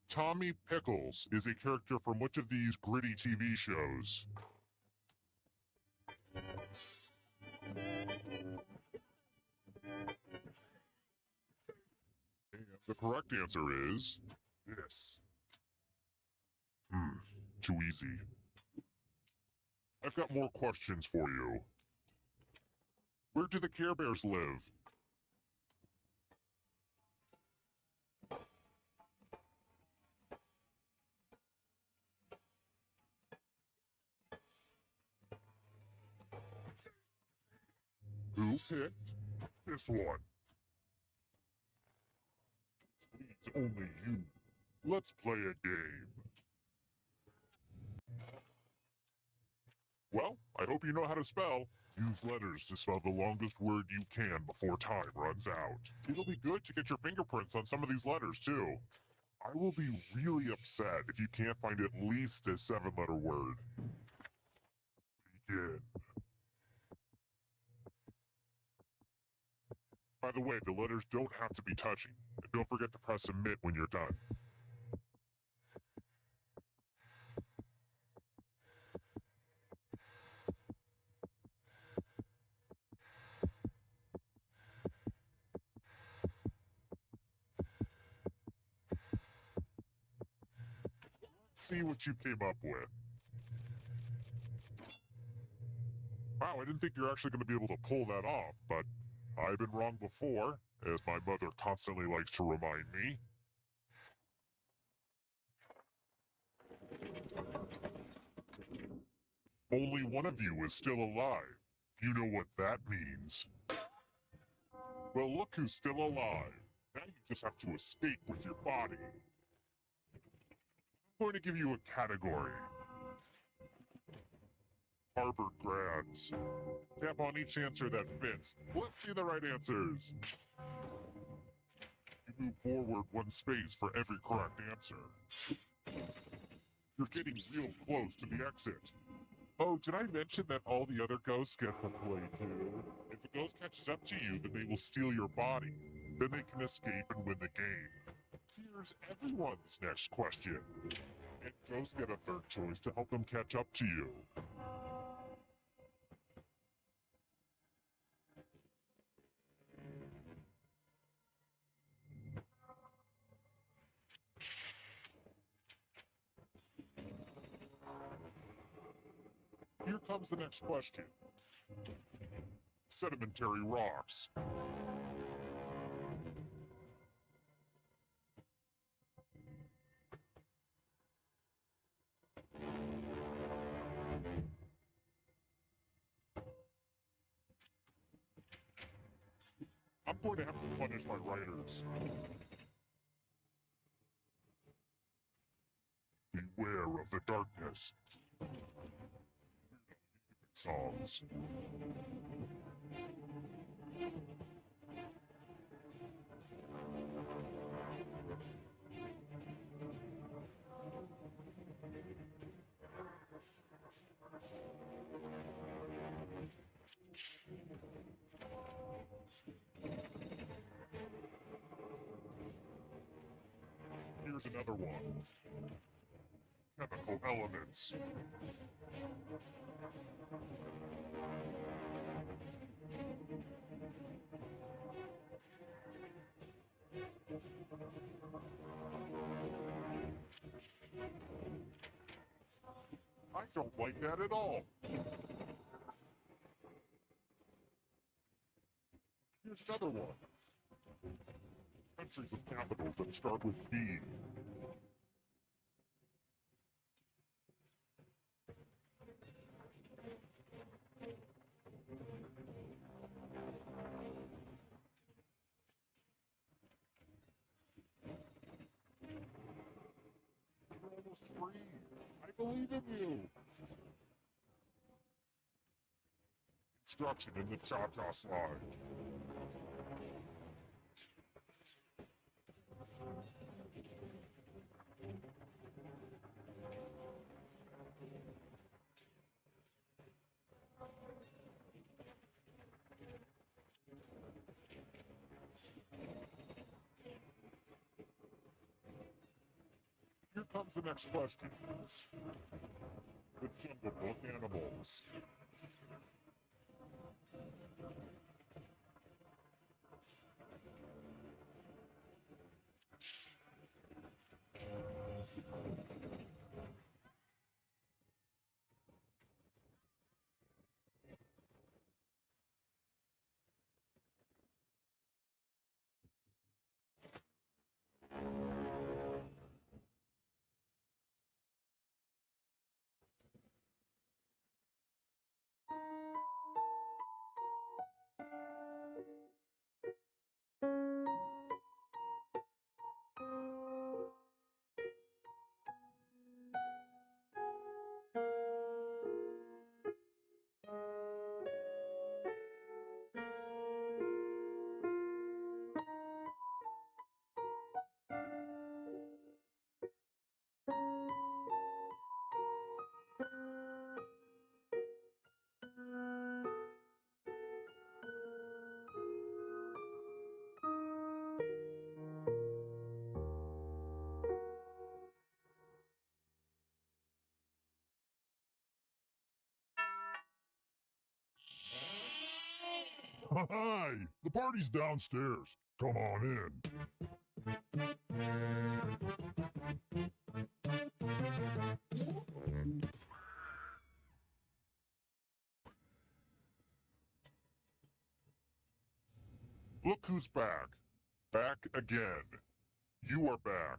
Tommy Pickles is a character from which of these gritty TV shows? And the correct answer is this. Too easy. I've got more questions for you. Where do the Care Bears live? Who picked this one? It's only you. Let's play a game. Well, I hope you know how to spell. Use letters to spell the longest word you can before time runs out. It'll be good to get your fingerprints on some of these letters, too. I will be really upset if you can't find at least a 7-letter word. Begin. By the way, the letters don't have to be touching. And don't forget to press submit when you're done. See what you came up with. Wow, I didn't think you're actually going to be able to pull that off, but I've been wrong before, as my mother constantly likes to remind me. Only one of you is still alive. You know what that means. Well, look who's still alive. Now you just have to escape with your body. I'm going to give you a category. Harvard grads. Tap on each answer that fits. Let's see the right answers. You move forward 1 space for every correct answer. You're getting real close to the exit. Oh, did I mention that all the other ghosts get to play too? If the ghost catches up to you, then they will steal your body. Then they can escape and win the game. Here's everyone's next question. And ghosts get a third choice to help them catch up to you. Here comes the next question. Sedimentary rocks. I'm going to have to punish my writers. Beware of the darkness. Songs. Here's another one. Chemical elements. I don't like that at all. Here's another one. Countries with capitals that start with B. You're almost free. I believe in you. Instruction in the Cha-Cha slide. Here comes the next question. The Jungle Book animals. Hi! The party's downstairs. Come on in. Look who's back. Back again. You are back.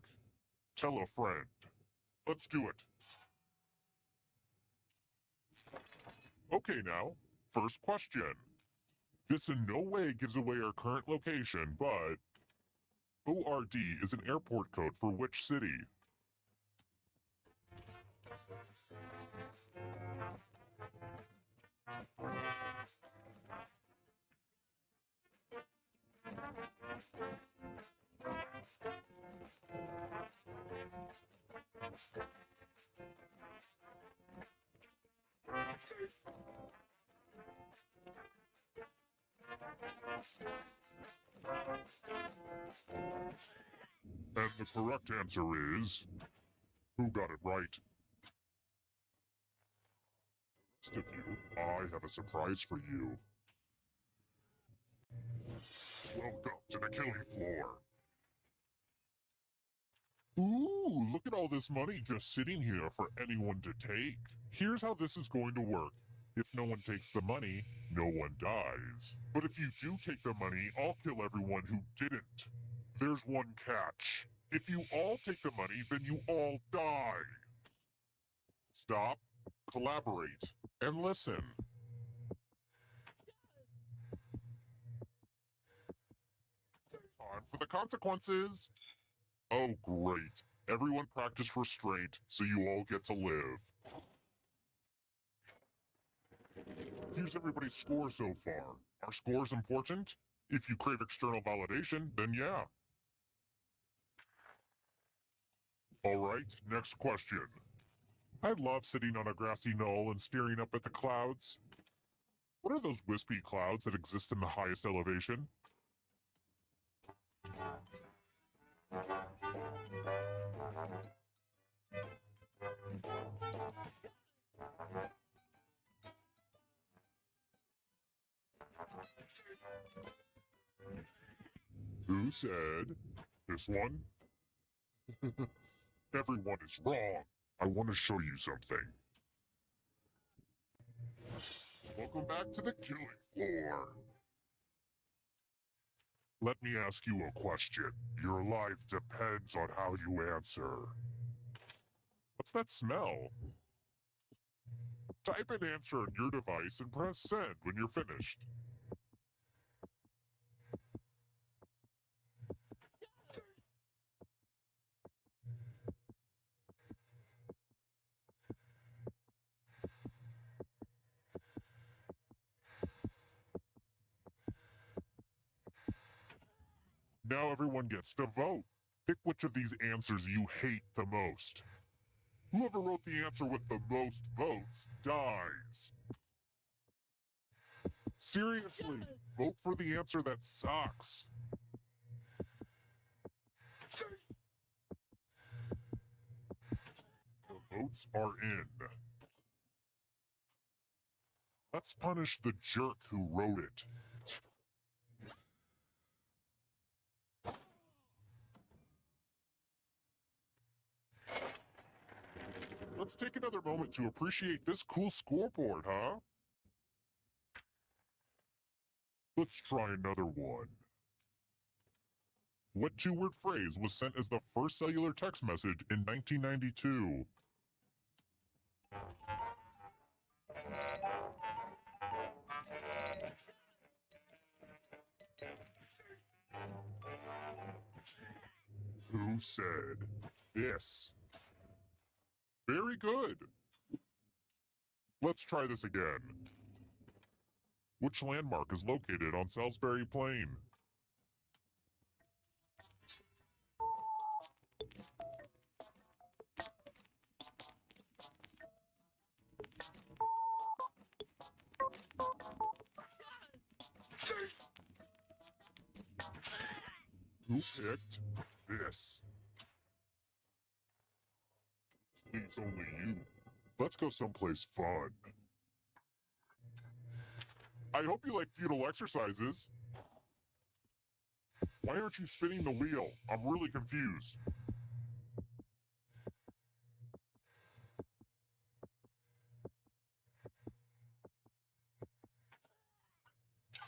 Tell a friend. Let's do it. Okay now, first question. This in no way gives away our current location, but ORD is an airport code for which city? And the correct answer is... Who got it right? Rest of you, I have a surprise for you. Welcome to the killing floor. Ooh, look at all this money just sitting here for anyone to take. Here's how this is going to work. If no one takes the money, no one dies. But if you do take the money, I'll kill everyone who didn't. There's one catch. If you all take the money, then you all die. Stop, collaborate, and listen. Time for the consequences. Oh, great. Everyone practice restraint, so you all get to live. Here's everybody's score so far. Are scores important? If you crave external validation, then yeah. Alright, next question. I love sitting on a grassy knoll and staring up at the clouds. What are those wispy clouds that exist in the highest elevation? Who said this one? Everyone is wrong. I want to show you something. Welcome back to the killing floor. Let me ask you a question. Your life depends on how you answer. What's that smell? Type an answer on your device and press send when you're finished. Now everyone gets to vote. Pick which of these answers you hate the most. Whoever wrote the answer with the most votes dies. Seriously, vote for the answer that sucks. The votes are in. Let's punish the jerk who wrote it. Let's take another moment to appreciate this cool scoreboard, huh? Let's try another one. What two-word phrase was sent as the first cellular text message in 1992? Who said this? Very good. Let's try this again. Which landmark is located on Salisbury Plain? Who picked this? Please, only you. Let's go someplace fun. I hope you like futile exercises. Why aren't you spinning the wheel? I'm really confused.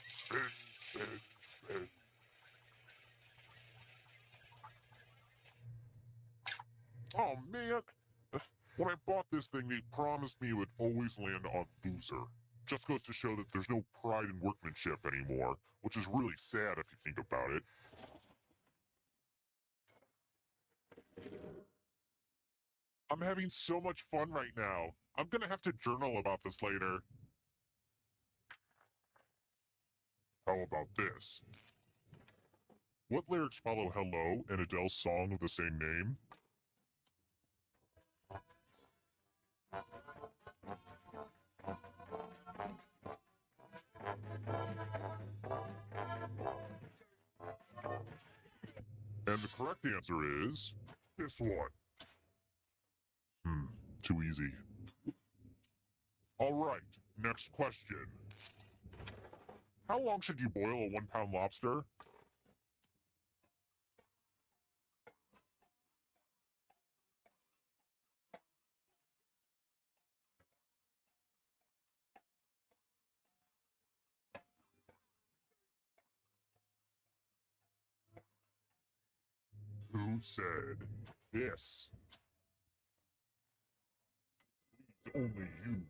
Spin, spin, spin. Oh man! When I bought this thing, they promised me it would always land on loser. Just goes to show that there's no pride in workmanship anymore, which is really sad if you think about it. I'm having so much fun right now. I'm gonna have to journal about this later. How about this? What lyrics follow Hello and Adele's song of the same name? And the correct answer is this one. Too easy. All right, next question. How long should you boil a 1-pound lobster? Who said this? Only you.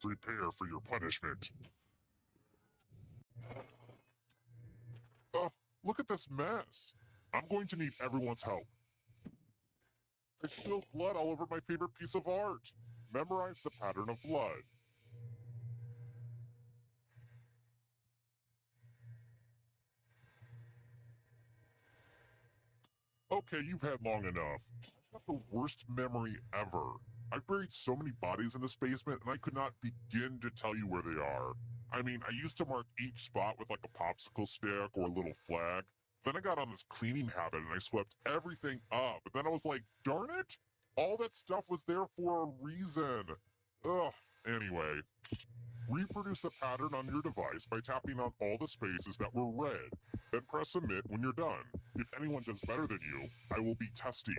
Prepare for your punishment. Look at this mess. I'm going to need everyone's help. I spilled blood all over my favorite piece of art. Memorize the pattern of blood. Okay, you've had long enough. I've got the worst memory ever. I've buried so many bodies in this basement, and I could not begin to tell you where they are. I mean, I used to mark each spot with like a popsicle stick or a little flag. Then I got on this cleaning habit and I swept everything up. And then I was like, darn it! All that stuff was there for a reason. Ugh. Anyway, reproduce the pattern on your device by tapping on all the spaces that were red. Then press submit when you're done. If anyone does better than you, I will be testy.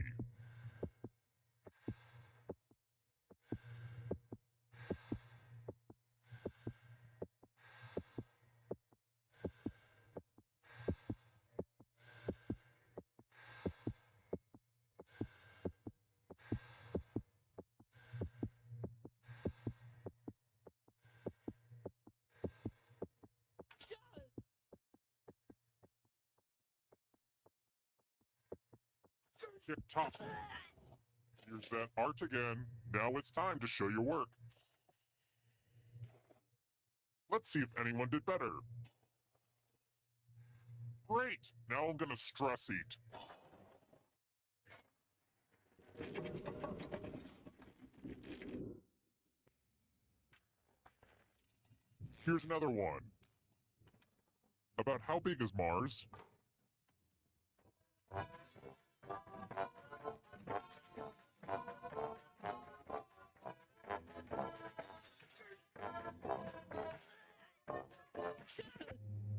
Tick-tock. Here's that art again. Now it's time to show your work. Let's see if anyone did better. Great! Now I'm gonna stress eat. Here's another one. About how big is Mars?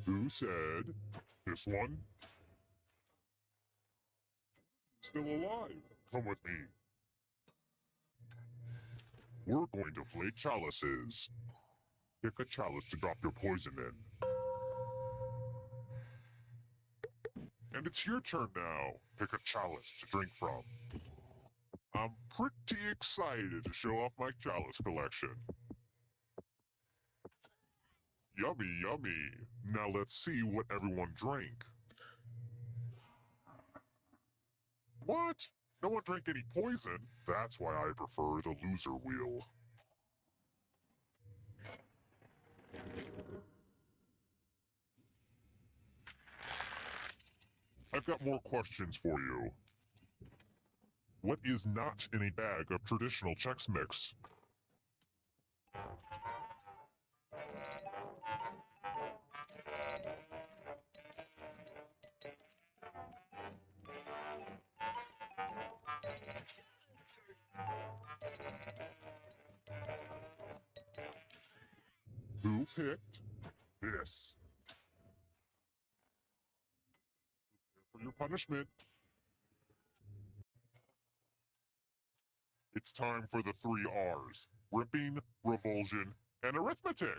Who said this one? Still alive. Come with me. We're going to play chalices. Pick a chalice to drop your poison in. And it's your turn now. Pick a chalice to drink from. I'm pretty excited to show off my chalice collection. Yummy, yummy. Now let's see what everyone drank. What? No one drank any poison? That's why I prefer the loser wheel. I've got more questions for you. What is not in a bag of traditional Chex Mix? Who picked this. For your punishment. It's time for the 3 R's. Ripping, revulsion, and arithmetic.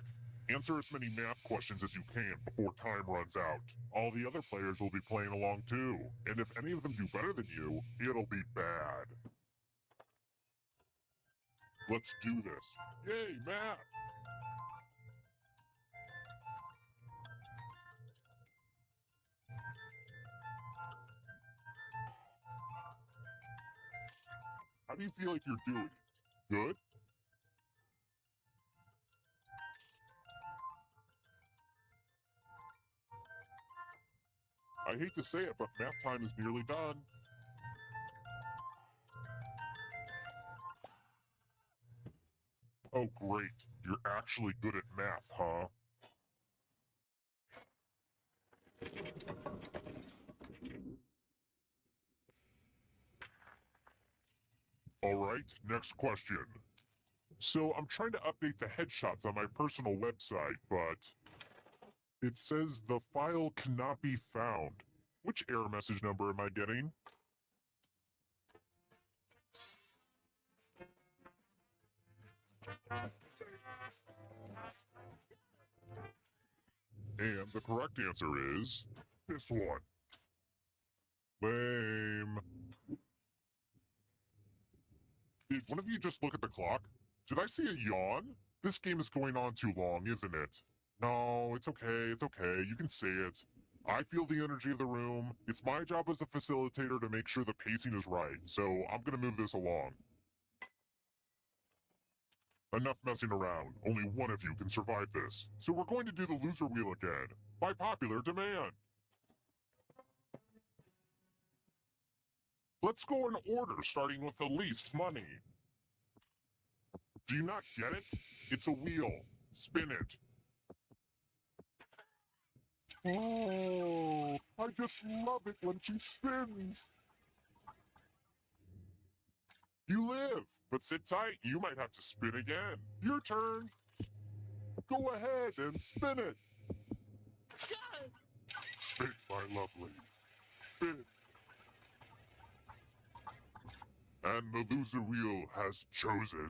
Answer as many math questions as you can before time runs out. All the other players will be playing along too, and if any of them do better than you, it'll be bad. Let's do this. Yay, math! How do you feel like you're doing? Good? I hate to say it, but math time is nearly done. Oh great, you're actually good at math, huh? Alright, next question. So I'm trying to update the headshots on my personal website, but it says the file cannot be found. Which error message number am I getting? And the correct answer is this one. Lame. Did one of you just look at the clock? Did I see a yawn? This game is going on too long, isn't it? No, it's okay, it's okay. You can say it. I feel the energy of the room. It's my job as a facilitator to make sure the pacing is right, so I'm gonna move this along. Enough messing around. Only one of you can survive this. So we're going to do the loser wheel again, by popular demand. Let's go in order, starting with the least money. Do you not get it? It's a wheel. Spin it. Oh, I just love it when she spins. You live, but sit tight. You might have to spin again. Your turn. Go ahead and spin it. Spin, my lovely. Spin. And the loser wheel has chosen.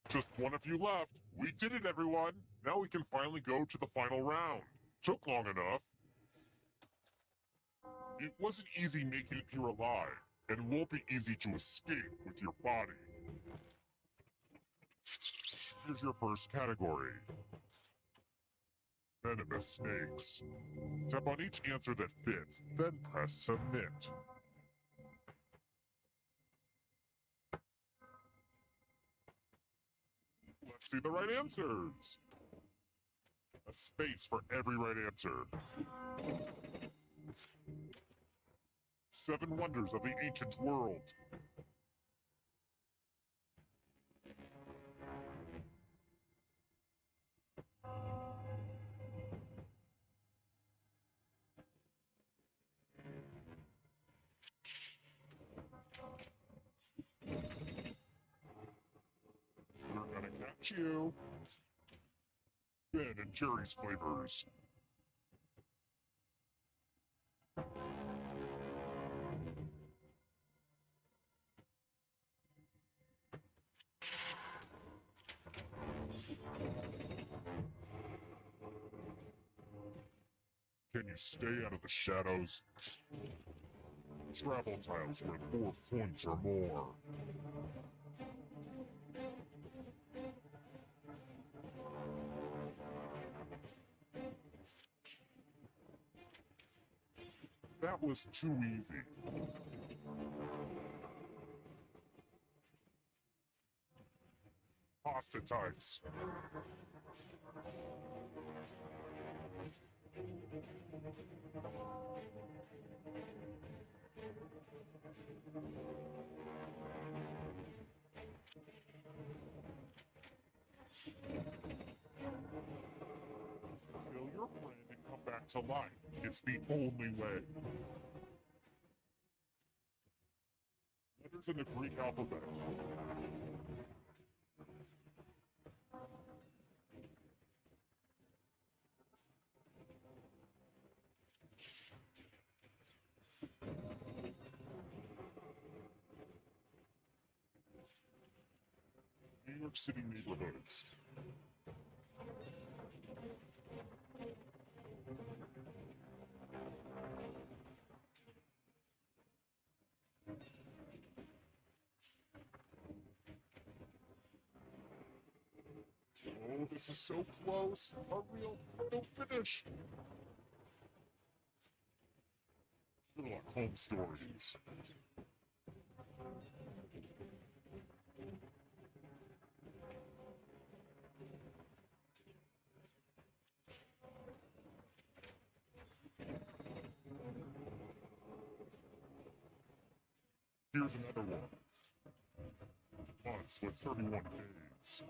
Just one of you left. We did it, everyone. Now we can finally go to the final round. Took long enough. It wasn't easy making it here alive, and it won't be easy to escape with your body. Here's your first category. Venomous snakes. Tap on each answer that fits, then press submit. Let's see the right answers. A space for every right answer. 7 wonders of the ancient world. We're gonna catch you. Ben and Jerry's flavors. Can you stay out of the shadows? Travel tiles worth 4 points or more. That was too easy. Pasta tights. Kill your friend and come back to life. It's the only way. Letters in the Greek alphabet. New York City neighborhoods. Oh, this is so close. A real photo finish. Sherlock Holmes stories. Here's another one. Months with 31 days.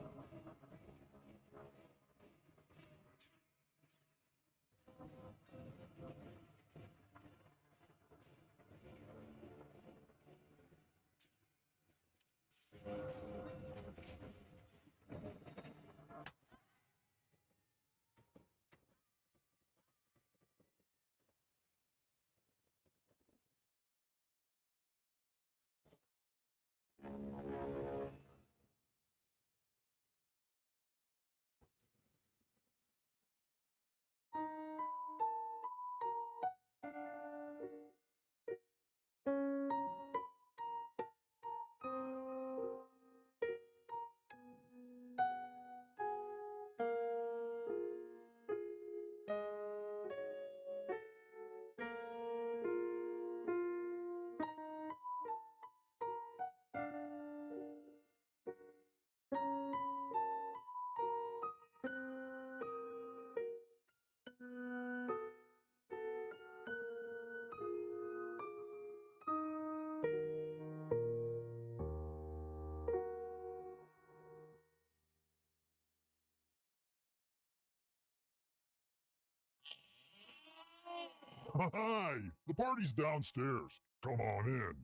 Hi! The party's downstairs. Come on in.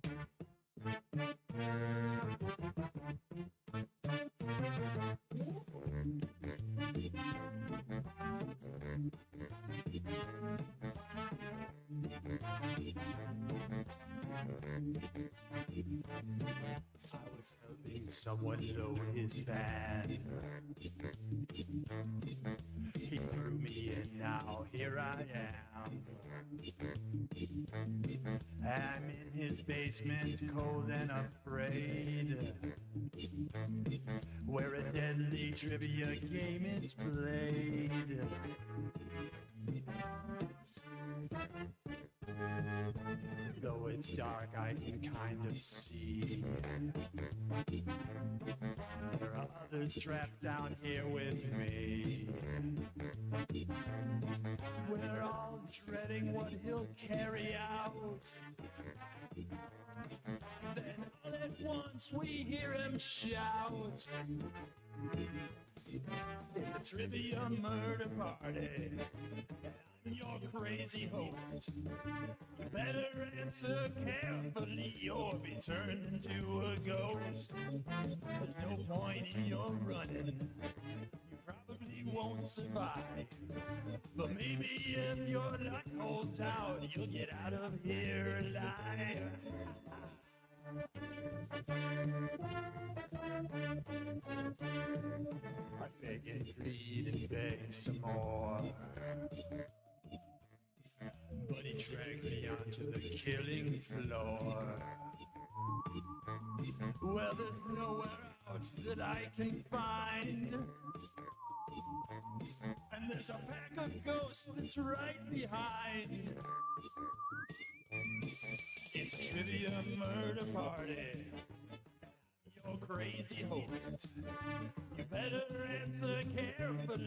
I was helping someone load his van. He threw me in, now here I am. I'm in his basement, cold and afraid, where a deadly trivia game is played. Though it's dark, I can kind of see there are others trapped down here with me. We're all dreading what he'll carry out. Then all at once we hear him shout, "It's a trivia murder party. I'm your crazy host. You better answer carefully or be turned into a ghost. There's no point in your running. You probably won't survive. But maybe if your luck holds out, you'll get out of here alive." I beg and plead and beg some more, but he drags me onto the killing floor. Well, there's nowhere out that I can find, and there's a pack of ghosts that's right behind. It's a trivia murder party. Your crazy host. You better answer carefully.